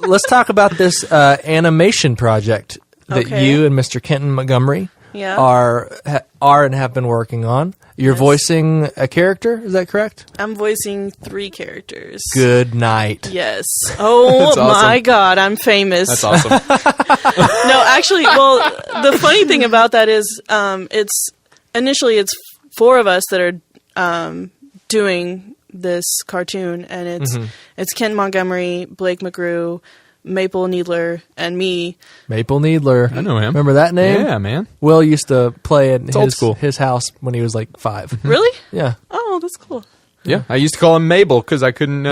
Let's talk about this animation project that Okay. you and Mr. Kenton Montgomery Yeah. are and have been working on. You're voicing a character, is that correct? I'm voicing 3 characters. Good night. Yes. Oh That's awesome. my God, I'm famous. That's awesome. No, actually, well, the funny thing about that is, it's 4 of us that are doing this cartoon, and it's Kent Montgomery, Blake McGrew, Maple Needler, and me. Maple Needler. I know him. Remember that name? Yeah, man. Will used to play at old school. his house when he was like 5. Really? Yeah. Oh, that's cool. Yeah, I used to call him Mabel because I couldn't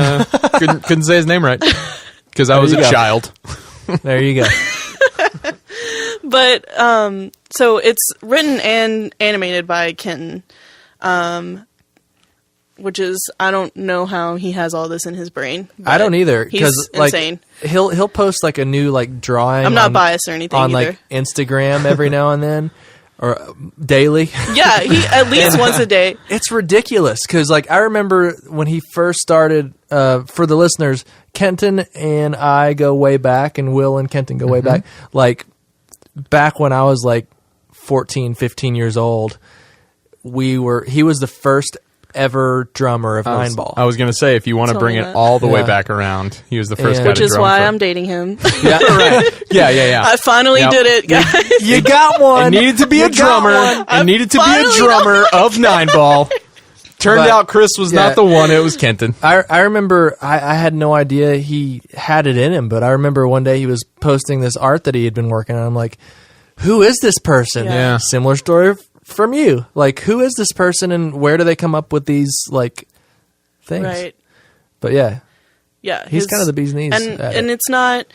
say his name right because I was a you go. child. There you go. But so it's written and animated by Kenton, which is, I don't know how he has all this in his brain. I don't either, He's because like insane. he'll post like a new like drawing. I'm not biased or anything on either. like Instagram every now and then, or daily. Yeah, he at least once a day. It's ridiculous because like I remember when he first started. For the listeners, Kenton and I go way back, and Will and Kenton go way back. Like back when I was like 14, 15 years old, he was the first ever drummer of Nine Ball. I was going to say, if you want to Told bring me it that. all the way Yeah. back around, he was the first And- guy Which to is drum why for- I'm dating him. Yeah, right. Yeah. I finally Yep. did it, guys. You got one. It needed to be You a got drummer. one. It needed to be a finally drummer of Nine Ball. Turned But- out Chris was yeah. not the one. It was Kenton. I remember I had no idea he had it in him, but I remember one day he was posting this art that he had been working on. I'm like, who is this person? Yeah. Similar story from you. Like, who is this person and where do they come up with these like things? Right. But yeah, Yeah. he's kind of the bee's knees. And at and it. it's not.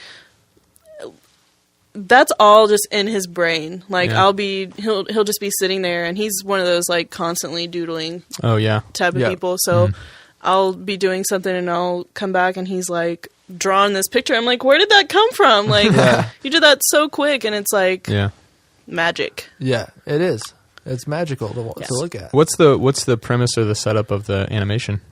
That's all just in his brain. Like Yeah. he'll just be sitting there, and he's one of those like constantly doodling Oh, yeah. type of Yeah. people. So I'll be doing something, and I'll come back, and he's like drawing this picture. I'm like, where did that come from? Like you did that so quick, and it's like Yeah. magic. Yeah, it is. It's magical to Yes. look at. What's the premise or the setup of the animation?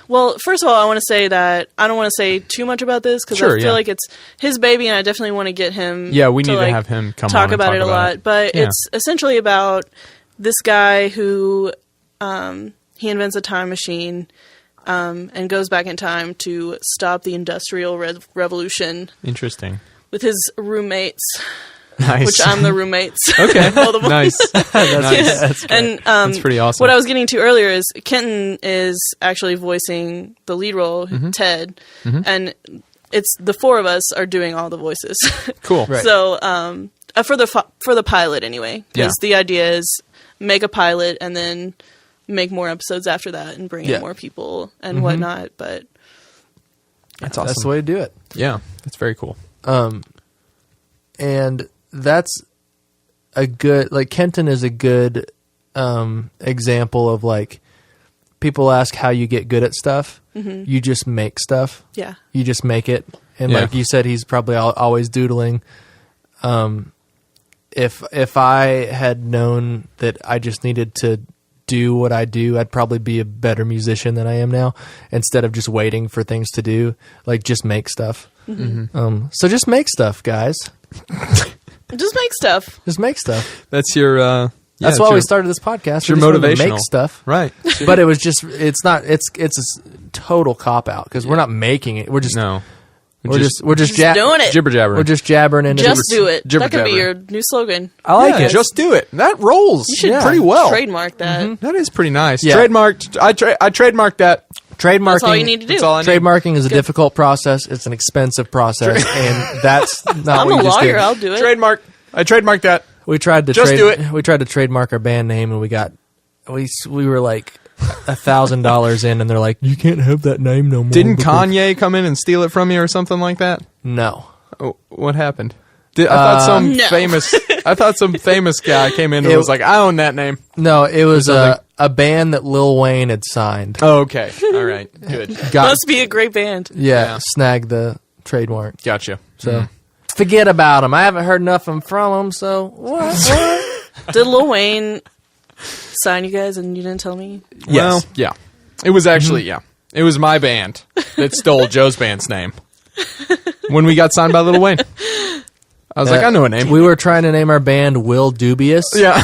Well, first of all, I want to say that I don't want to say too much about this because Sure, I feel yeah. like it's his baby, and I definitely want to get him. Yeah, we need to like, have him come talk on and about talk it a about lot. it. But Yeah. it's essentially about this guy who he invents a time machine and goes back in time to stop the Industrial Revolution Interesting. with his roommates, Nice. which I'm the roommates. Okay. All the boys. Nice. Nice. That's great. And That's pretty awesome. what I was getting to earlier is Kenton is actually voicing the lead role, Ted, and it's the 4 of us are doing all the voices. Cool. Right. So for the pilot anyway, because Yeah. the idea is make a pilot and then make more episodes after that and bring Yeah. in more people and whatnot. But That's awesome. That's the way to do it. Yeah. That's very cool. And that's a good, like, Kenton is a good example of, like, people ask how you get good at stuff. You just make stuff. yeah, You just make it. And Yeah. like you said, he's probably always doodling. If I had known that I just needed to do what I do, I'd probably be a better musician than I am now, instead of just waiting for things to do. Like, just make stuff. So just make stuff, guys. just make stuff. Just make stuff. That's your. That's why we started this podcast. your We just wanted to motivational. make stuff. Right. But it was just, it's not, it's a total cop out because we're not making it. We're just, No. we're just Just doing it. Jibber jabber. We're just jabbering into Just do it. Jibber That could be jabber. your new slogan. I like Yeah, it. just do it. That rolls You should pretty well. trademark that. That is pretty nice. Yeah. Trademarked. I trademarked that. Trademarking. That's all you need to do. That's all I need. Trademarking is a difficult process. It's an expensive process, and that's not I'm what a you just lawyer. did. I'll do it. Trademark. I trademarked that. We tried to Just do it. We tried to trademark our band name, and we were like $1,000 in, and they're like, "You can't have that name no more." Didn't because-" Kanye come in and steal it from you or something like that? No. Oh, what happened? I thought some No. famous guy came in and It- was like, "I own that name." No, it was something- a band that Lil Wayne had signed. Oh, okay. All right. Good. Got Must be a great band. Yeah. snagged the trademark. Gotcha. So forget about them. I haven't heard nothing from them. So what? Did Lil Wayne sign you guys and you didn't tell me? Well, Yes. yeah. It was actually, it was my band that stole Joe's band's name when we got signed by Lil Wayne. I was like, I know a name. We were trying to name our band Will Dubious. Yeah.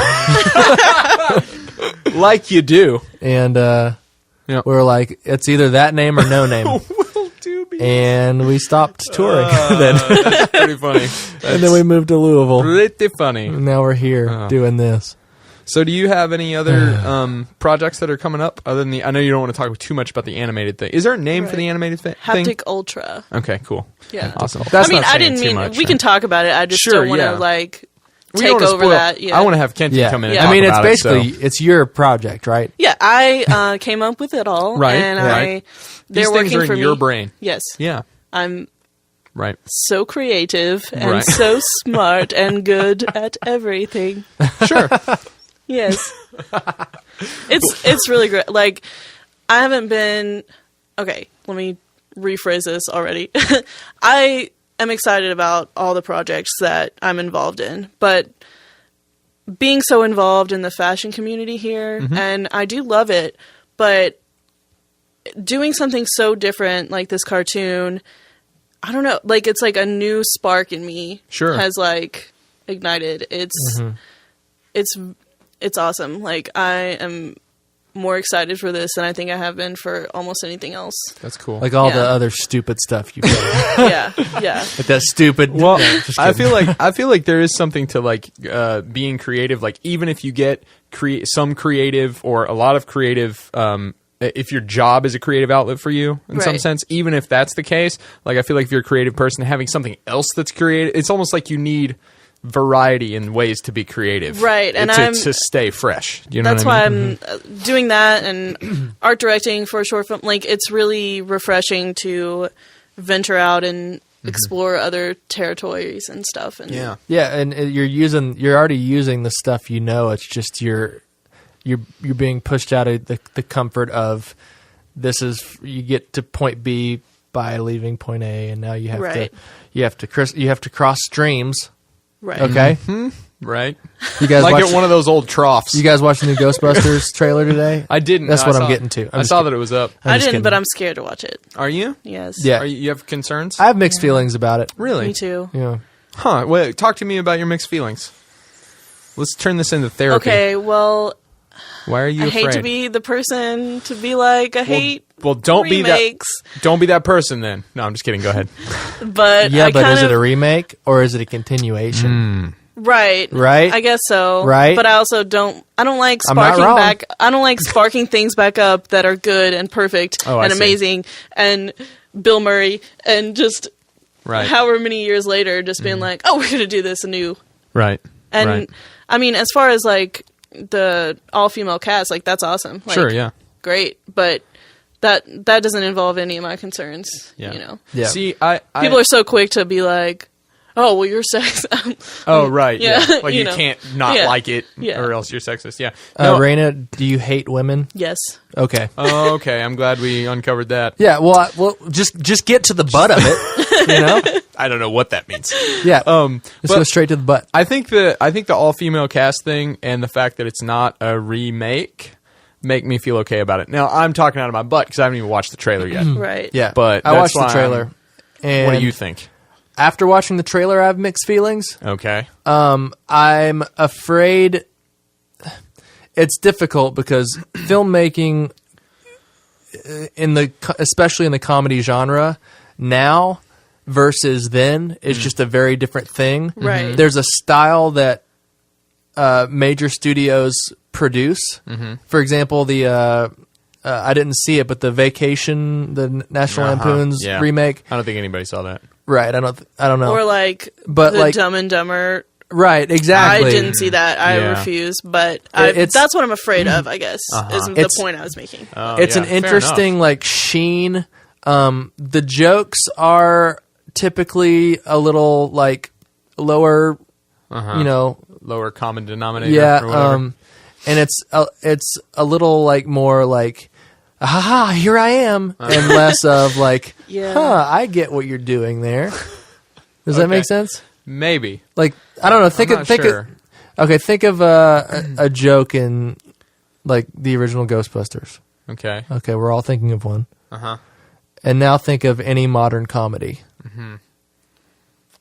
Like you do. And we were like, it's either that name or no name. Will Dubious. And we stopped touring then. That's pretty funny. And then we moved to Louisville. Pretty funny. And now we're here doing this. So do you have any other projects that are coming up other than I know you don't want to talk too much about the animated thing. Is there a name for the animated thing? Haptic Ultra. Okay, cool. Yeah. Awesome. That's I mean, not I didn't too mean much, we can talk about it. I just don't want to We take don't wanna over spoil- that. Yeah. I want to have Kenton come in and Yeah. talk I mean, it's about basically, it, so. it's your project, right? Yeah, I came up with it all. Right, And right. they're These working things are for in me. your brain. Yes. Yeah. I'm Right. so creative and Right. so smart and good at everything. Sure. Yes. It's really great. Like, I haven't been... Okay, let me rephrase this already. I am excited about all the projects that I'm involved in, but being so involved in the fashion community here, and I do love it, but doing something so different like this cartoon, I don't know, like it's like a new spark in me has like ignited. It's awesome. Like, I am more excited for this than I think I have been for almost anything else. That's cool. Like all the Yeah. other stupid stuff you've done. Yeah. Like that stupid... Well, No, just I kidding. feel like there is something to like being creative. Like even if you get some creative or a lot of creative, if your job is a creative outlet for you in some Right. sense, even if that's the case, like I feel like if you're a creative person, having something else that's creative, it's almost like you need variety in ways to be creative, Right, and to stay fresh. You know That's what I why mean? I'm doing that and art directing for a short film. Like, it's really refreshing to venture out and explore other territories and stuff. And Yeah. Yeah, and you're already using the stuff you know. It's just you're being pushed out of the comfort of you get to point B by leaving point A, and now you have Right. to cross streams. Right. Okay, Right. you guys Like watch, at one of those old troughs. you guys watch the new Ghostbusters trailer today? I didn't. That's No, what I I'm saw- getting to. I'm I just saw kidding. that it was up. I'm I just didn't, kidding. but I'm scared to watch it. Are you? Yes. Yeah. You have concerns? I have mixed feelings about it. Really? Me too. Yeah. Huh. Wait, talk to me about your mixed feelings. Let's turn this into therapy. Okay, well, Why are you I afraid? hate to be the person to be like, I hate well, don't be that. remakes, Don't be that person then. No, I'm just kidding. Go ahead. but Yeah, I but kind is of, it a remake or is it a continuation? right? Right? I guess so. Right? But I also don't. I don't like I'm not sparking wrong. back. I don't like sparking things back up that are good and perfect Oh, I and see. amazing and Bill Murray and just Right. however many years later, just being like, oh, we're gonna do this anew. Right. And right. I mean, as far as like the all female cast, like that's awesome. Like, Sure. Yeah. great, but that doesn't involve any of my concerns. Yeah. You know, Yeah. See, people are so quick to be like, "Oh, well, you're sex." Oh, right. Yeah. Yeah, Like you you know. can't not Yeah. like it, Yeah. or else you're sexist. Yeah. No. Raina, do you hate women? Yes. Okay. Oh, okay. I'm glad we uncovered that. Yeah. Well, just get to the butt of it. You know. I don't know what that means. Yeah. But Let's go straight to the butt. I think the all female cast thing and the fact that it's not a remake make me feel okay about it. Now I'm talking out of my butt because I haven't even watched the trailer yet. Right. Yeah. But I that's watched the why trailer. And What do you think? after watching the trailer, I have mixed feelings. Okay. I'm afraid it's difficult because filmmaking especially in the comedy genre now versus then is just a very different thing. Right. There's a style that major studios produce. For example, the I didn't see it, but the Vacation, the National Lampoon's Yeah. remake. I don't think anybody saw that. Right. I don't know. Or like But, the like- Dumb and Dumber. Right. Exactly. I didn't see that. I Yeah. refuse. But It's- that's what I'm afraid of. I guess is the It's- point I was making. It's yeah, an fair interesting like sheen. The jokes are typically a little like lower, you know, Lower common denominator. yeah. Or whatever. And it's a little like more like, aha, here I am, and less of like, Yeah. I get what you're doing there. Does that make sense? Maybe. Like, I don't know. Think I'm of not sure. think of a joke in like the original Ghostbusters. Okay. Okay, we're all thinking of one. Uh huh. And now think of any modern comedy.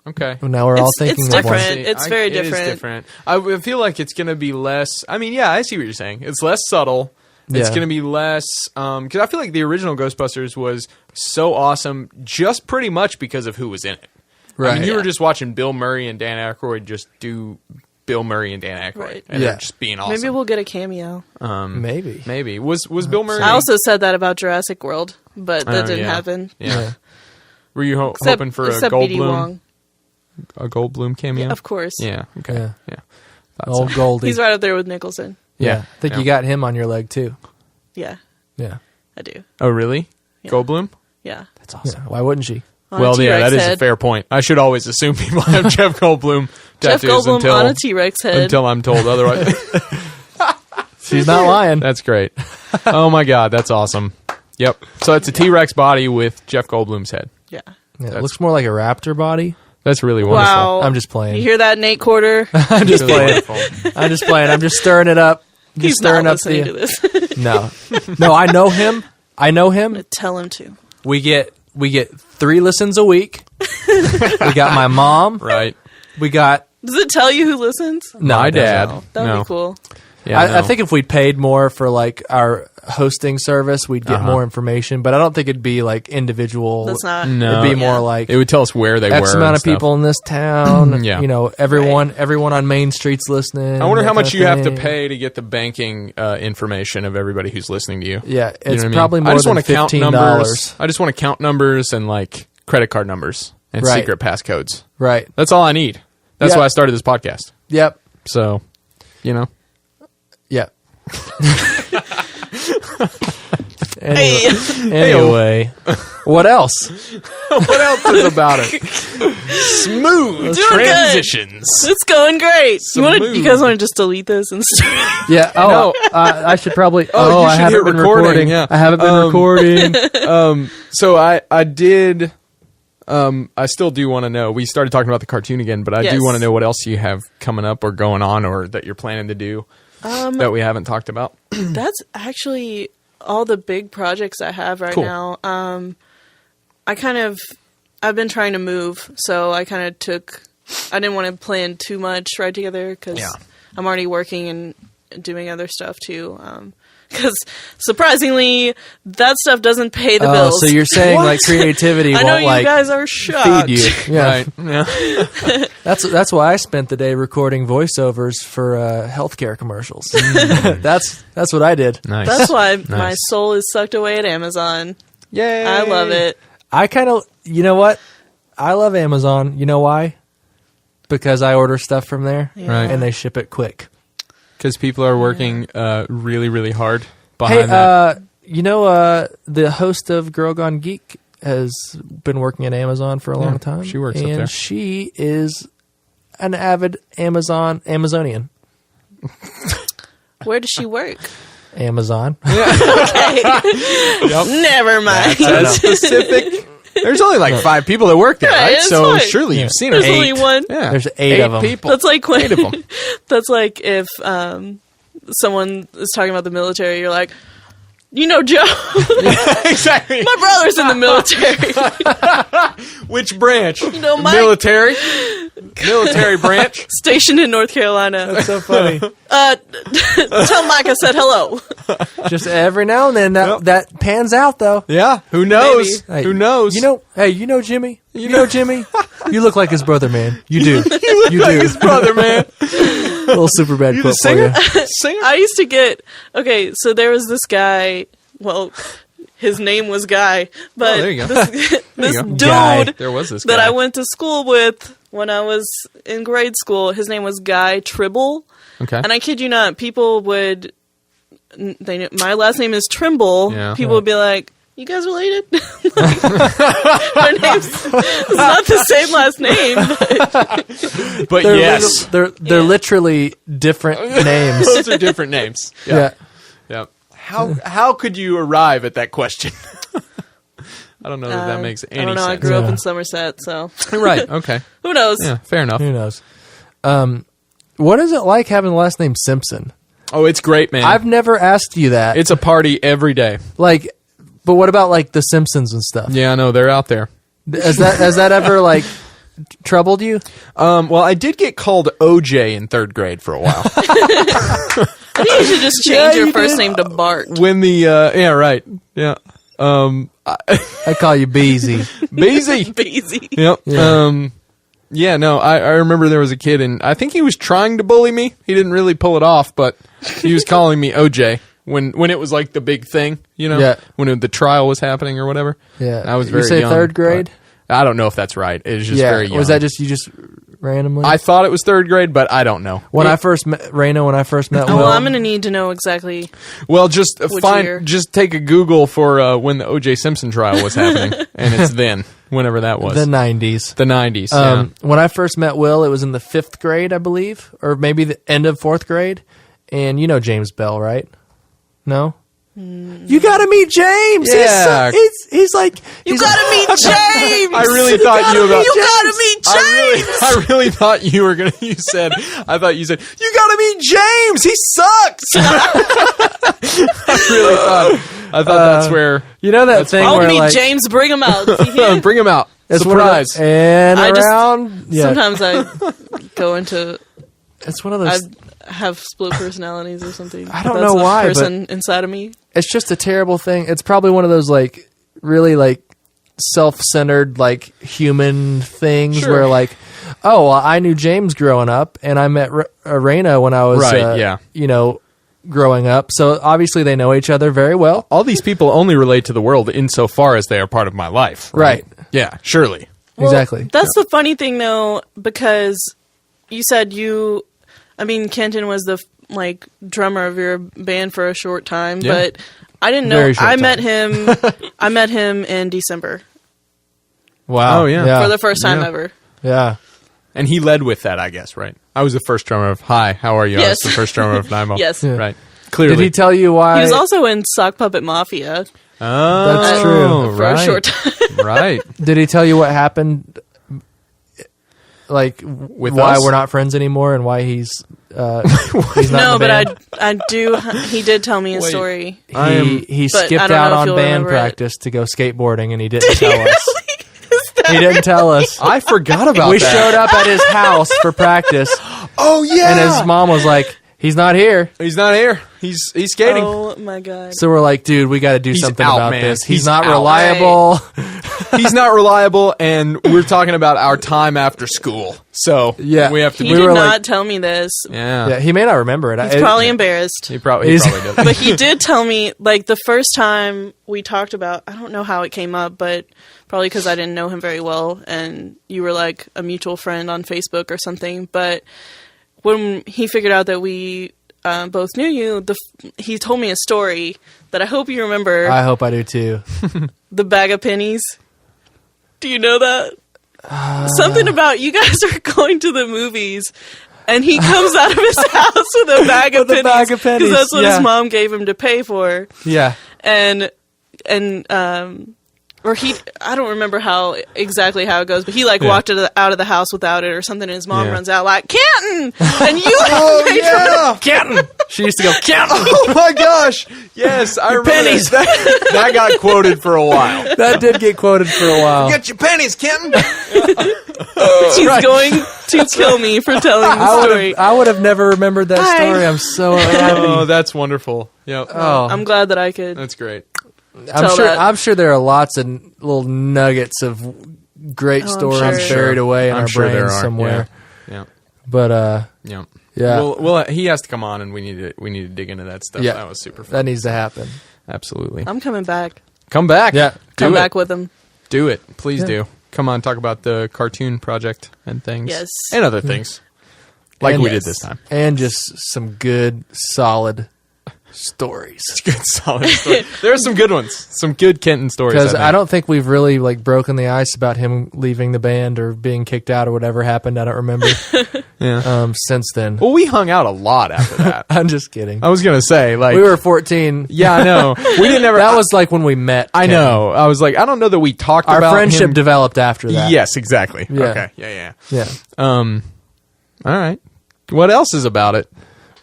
Okay. Well, now we're all It's thinking of different. one. It's very It is different. different. I feel like it's going to be less. I mean, yeah, I see what you're saying. It's less subtle. It's Yeah. going to be less. Because I feel like the original Ghostbusters was so awesome just pretty much because of who was in it. I Right. mean, you were just watching Bill Murray and Dan Aykroyd just do Bill Murray and Dan Aykroyd. Right. And Yeah. they're just being awesome. Maybe we'll get a cameo. Maybe. Maybe. Was Bill Murray... I also said that about Jurassic World, but that Oh, didn't yeah. happen. Yeah. Were you Except, hoping for a except BD Goldblum? Wong. A Goldblum cameo? Of course. Yeah. Okay. Yeah. Yeah. Thought Old so. Goldie. He's right up there with Nicholson. Yeah. I think Yeah. you got him on your leg, too. Yeah, Yeah. I do. Oh, really? Yeah. Goldblum? Yeah. That's awesome. Yeah. Why wouldn't she? On Well, a yeah, T-Rex that is a head. fair point. I should always assume people have Jeff Goldblum Jeff tattoos Goldblum on a T-Rex head. until I'm told otherwise. She's not lying. That's great. Oh my god, that's awesome. Yep. So it's a T-Rex body with Jeff Goldblum's head. Yeah. Yeah, it looks more like a raptor body. That's really wonderful. Wow. I'm just playing. You hear that, Nate Quarter? I'm just Really playing. wonderful. I'm just playing. I'm just stirring it up. Just He's stirring not up listening to this. No. No, I know him. I know him. Tell him to. We get 3 listens a week. We got my mom. Right. We got Does it tell you who listens? no, My it doesn't. dad. That'd No. be cool. Yeah, I no. think if we paid more for like our hosting service, we'd get more information. But I don't think it'd be like individual. That's not. No. It'd be Yeah. more like it would tell us where they were. X amount and of stuff. people in this town. Yeah. You know, everyone on Main Street's listening. I wonder that how kind much of you have to thing. pay to get the banking information of everybody who's listening to you. Yeah, You it's know what I mean? probably I more just than wanna count $15. numbers. I just want to count numbers and like credit card numbers and Right. secret passcodes. Right. That's all I need. That's Yeah. why I started this podcast. Yep. So, you know. Yep. Hey. Anyway, what else? What else is about it? Smooth Doing good. transitions. It's going great. Smooth. You guys want to just delete this and start? Yeah. Oh, No. I should probably. Oh, you I should haven't hit been recording, recording. yeah. I haven't been recording. So I did. I still do want to know. We started talking about the cartoon again, but I Yes. do want to know what else you have coming up or going on, or that you're planning to do that we haven't talked about. That's actually all the big projects I have right Cool. now. I've been trying to move, so I kind of I didn't want to plan too much right together because Yeah. I'm already working and doing other stuff too. Because surprisingly, that stuff doesn't pay the bills. So you're saying like creativity I know won't you like guys are shocked. feed you? Yeah. Right? Yeah. That's why I spent the day recording voiceovers for healthcare commercials. That's what I did. Nice. That's why my Nice. soul is sucked away at Amazon. Yay! I love it. I kind of, you know what? I love Amazon. You know why? Because I order stuff from there, Right. and they ship it quick. Because people are working really, really hard Hey, behind that. you know, the host of Girl Gone Geek has been working at Amazon for a long time. she works up and there. she is an avid Amazonian. Where does she work? Amazon. Never mind. That's specific. There's only like 5 people that work there, Yeah, right? it's So fine. surely you've seen There's them. only one. Yeah. There's 8 of them. people. That's like when 8 of them. that's like if someone is talking about the military, you're like, you know, Joe, Exactly. my brother's in the military, Which branch? know, Mike. Military. Military branch. stationed in North Carolina. That's so funny. Tell Mike I said hello. Just every now and then that pans out though. Yeah. Who knows? Hey, Who knows? You know Jimmy. You know Jimmy. You look like his brother, man. You do. You like do. his brother, man. Little super bad You quote the singer? for you. Singer? I used to get so there was this guy. Well, his name was Guy, but there you go. this you go. dude Guy. There was this that guy. I went to school with when I was in grade school. His name was Guy Tribble. Okay. And I kid you not, people would. They knew, my last name is Trimble. Yeah. People would be like, "You guys related?" Our names it's not the same last name. But They're yes. they're literally different names. Those are different names. Yeah. Yeah. How could you arrive at that question? I don't know that makes any I don't know. I sense. grew up Yeah. in Somerset, so Right. Okay. who knows? Yeah. Fair enough. Who knows? What is it like having the last name Simpson? Oh, it's great, man. I've never asked you that. It's a party every day. like, but what about like the Simpsons and stuff? Yeah, I know they're out there. Has that ever like troubled you? Well, I did get called OJ in 3rd grade for a while. I think you should just change your first name to Bart. When the yeah, right, yeah. I call you Beezy. Beezy. Beezy. Yep. Yeah. Yeah, no, I remember there was a kid, and I think he was trying to bully me. He didn't really pull it off, but he was calling me OJ when it was like the big thing, you know, when the trial was happening or whatever. Yeah. I was very You say young, 3rd grade? I don't know if that's right. It was just very young. Was that just you just randomly? I thought it was 3rd grade, but I don't know. When I first met Raina, when I first met Oh, Will, well, I'm going to need to know exactly. Well, just year? just take a Google for when the O.J. Simpson trial was happening, and it's then, whenever that was. the 90s. The 90s, yeah. When I first met Will, it was in the 5th grade, I believe, or maybe the end of 4th grade. And you know James Bell, right? No? You gotta meet James. Yeah. He's like You got to meet James! I really thought you about. You got to meet James! I really thought you were gonna. I thought you said you gotta meet James. He sucks. I thought that's where you know that thing I'll where meet like James. Bring him out. Yeah. bring him out. it's one of Surprise. those- and I just- around. Yeah, Sometimes I go into. it's one of I those. have split personalities or something. I don't That's know the why, person inside of me. It's just a terrible thing. It's probably one of those like really like self-centered like human things Sure. where like, oh, well, I knew James growing up, and I met Raina when I was Right, you know, growing up. So obviously they know each other very well. All these people only relate to the world insofar as they are part of my life. Right. Yeah. Surely. Well, Exactly. That's the funny thing, though, because you said Kenton was the like drummer of your band for a short time, Yeah. but I didn't know. Very short I time. met him. I met him in December Wow. Oh, yeah. for the first time Yeah. ever. Yeah. And he led with that, I guess, right? I was the first drummer of Hi, how are you? I Yes. was the first drummer of Nymo. Yes. Yeah. Right. Clearly. Did he tell you why? He was also in Sock Puppet Mafia Oh, That's true. for a short time. Right. Did he tell you what happened? Like With why us? we're not friends anymore and why he's not No, in the band? but I do. He did tell me a Wait. story. He But I skipped don't out know if on you'll band remember it. practice to go skateboarding, and he didn't tell us. He didn't tell us. I forgot about We that. showed up at his house for practice, Oh, yeah. and his mom was like, "He's not here." He's not here. He's skating. Oh my god! So we're like, "Dude, we got to do He's something out, about man. this. He's He's not out. reliable." He's not reliable, and we're talking about our time after school. So Yeah. we have to. He we did were not like- tell me this, Yeah. Yeah, he may not remember it. He's probably embarrassed. He probably He's- does. But he did tell me, like, the first time we talked about, I don't know how it came up, but probably because I didn't know him very well, and you were, like, a mutual friend on Facebook or something. But when he figured out that we both knew you, he told me a story that I hope you remember. I hope I do too. The bag of pennies. Do you know that? Something about you guys are going to the movies, and he comes out of his house with a bag of With a pennies. bag of pennies, Because that's what yeah. his mom gave him to pay for. Yeah. Or I don't remember exactly how it goes, but he like walked out of the house without it or something, and his mom Yeah. runs out like, Canton! And you Canton. She used to go Canton. Oh my gosh! Yes, I remember pennies. that got quoted for a while. That did get quoted for a while. Get your pennies, Kenton. he's going to kill me for telling the story. I would have never remembered that Hi. story. I'm so happy. Oh, that's wonderful. Yep. Oh, I'm glad that I could. That's great. tell that. I'm sure there are lots of little nuggets of great Oh, I'm stories sure. buried away in I'm our sure there brains are. somewhere. Yeah. But Yeah. yeah, Well, he has to come on, and we need to dig into that stuff. Yeah. That was super fun. that needs to happen. Absolutely. I'm coming back. Come back. Yeah. Come Do it. back with him. Do it. Please Yeah. do. Come on, talk about the cartoon project and things. Yes. And other things. Like And we yes. did this time. And just some good, solid stories. It's good, solid story. There are some good ones. Some good Kenton stories. Because think. I don't think we've really like broken the ice about him leaving the band or being kicked out or whatever happened. I don't remember. Yeah. Since then, Well, we hung out a lot after that. I'm just kidding. I was gonna say, like, We were 14. Yeah, I know. We didn't ever. That was like when we met. I Ken. know. I was like, I don't know that we talked Our about friendship him. developed after that. Yes, exactly. Yeah. Okay. Yeah. Yeah. All right. What else is about it?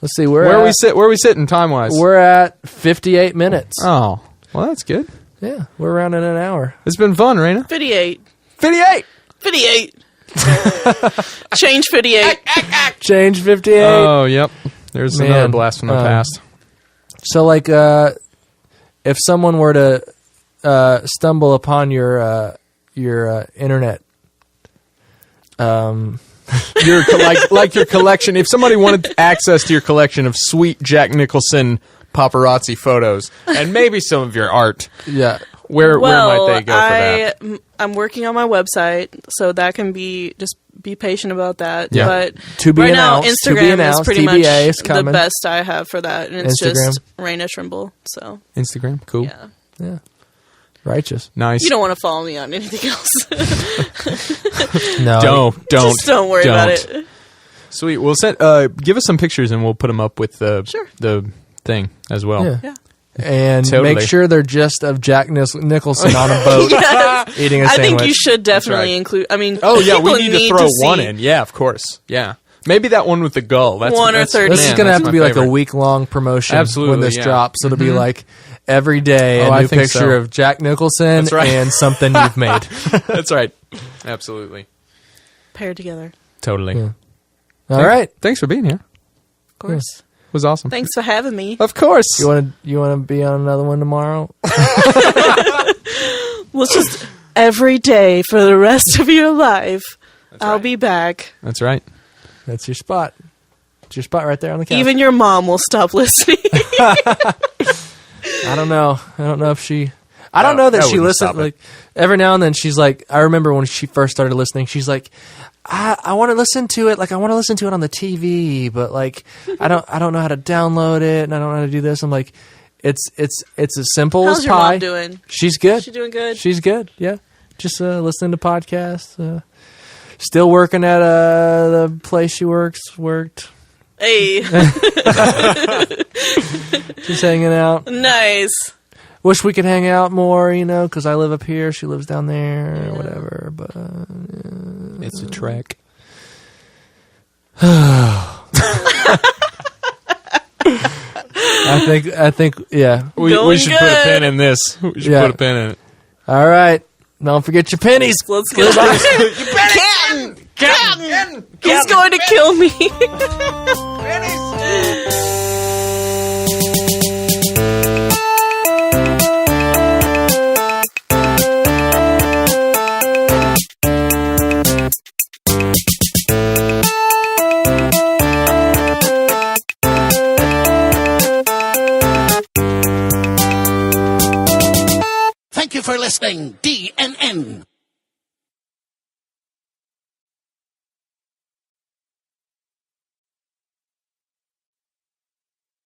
Let's see. Where are we sitting time wise? We're at 58 minutes. Oh, well, that's good. Yeah, we're around in an hour. It's been fun, Raina. 58. 58. 58. Change 58. Change 58. Oh, yep. There's Man, another blast from the past. So, like, if someone were to stumble upon your internet, your collection. If somebody wanted access to your collection of sweet Jack Nicholson paparazzi photos and maybe some of your art, yeah, where might they go for that? I'm working on my website, so that can be just be patient about that. Yeah. But To be right announced, now, to be Instagram announced, is pretty TBA is much coming. the best I have for that, and it's Instagram. just Raina Trimble. So Instagram, cool, yeah, yeah, righteous. nice. you don't want to follow me on anything else. No, don't Just don't worry about it. Sweet. We'll send. Give us some pictures and we'll put them up with the thing as well. Yeah. Yeah. And Totally. make sure they're just of Jack Nicholson on a boat Yes. eating a I sandwich. think you should definitely right. include. I mean, Oh yeah, we people need to throw one see in. Yeah, of course. Yeah, maybe that one with the gull. That's One or that's- 30. This is man, going to that's have to my be like a favorite. week-long promotion Absolutely, when this yeah. drops. It'll be like every day Oh, a I new think picture so. of Jack Nicholson That's right. and something you've made. That's right. Absolutely. paired together. Totally. Yeah. All right. Thanks for being here. Of course. It was awesome. Thanks for having me. Of course. You want to be on another one tomorrow? Well, it's just every day for the rest of your life. I'll be back. That's right. That's your spot. It's your spot right there on the couch. Even your mom will stop listening. I don't know. I don't know if she. I don't know that that she wouldn't listens. stop it. Like every now and then, she's like. I remember when she first started listening. She's like, I want to listen to it. Like I want to listen to it on the TV, but like I don't know how to download it, and I don't know how to do this. I'm like, it's as simple How's as your pie. mom doing? She's good. She doing good? She's good. Yeah, just listening to podcasts. Still working at the place she worked. Hey, Just hanging out. nice. Wish we could hang out more, because I live up here. She lives down there, or whatever. But It's a trek. I think, yeah. We Going should put a good. pin in this. We should Yeah. put a pin in it. All right. Don't forget your pennies. Let's go. Captain! He's going to kill me. Thank you for listening, DNN.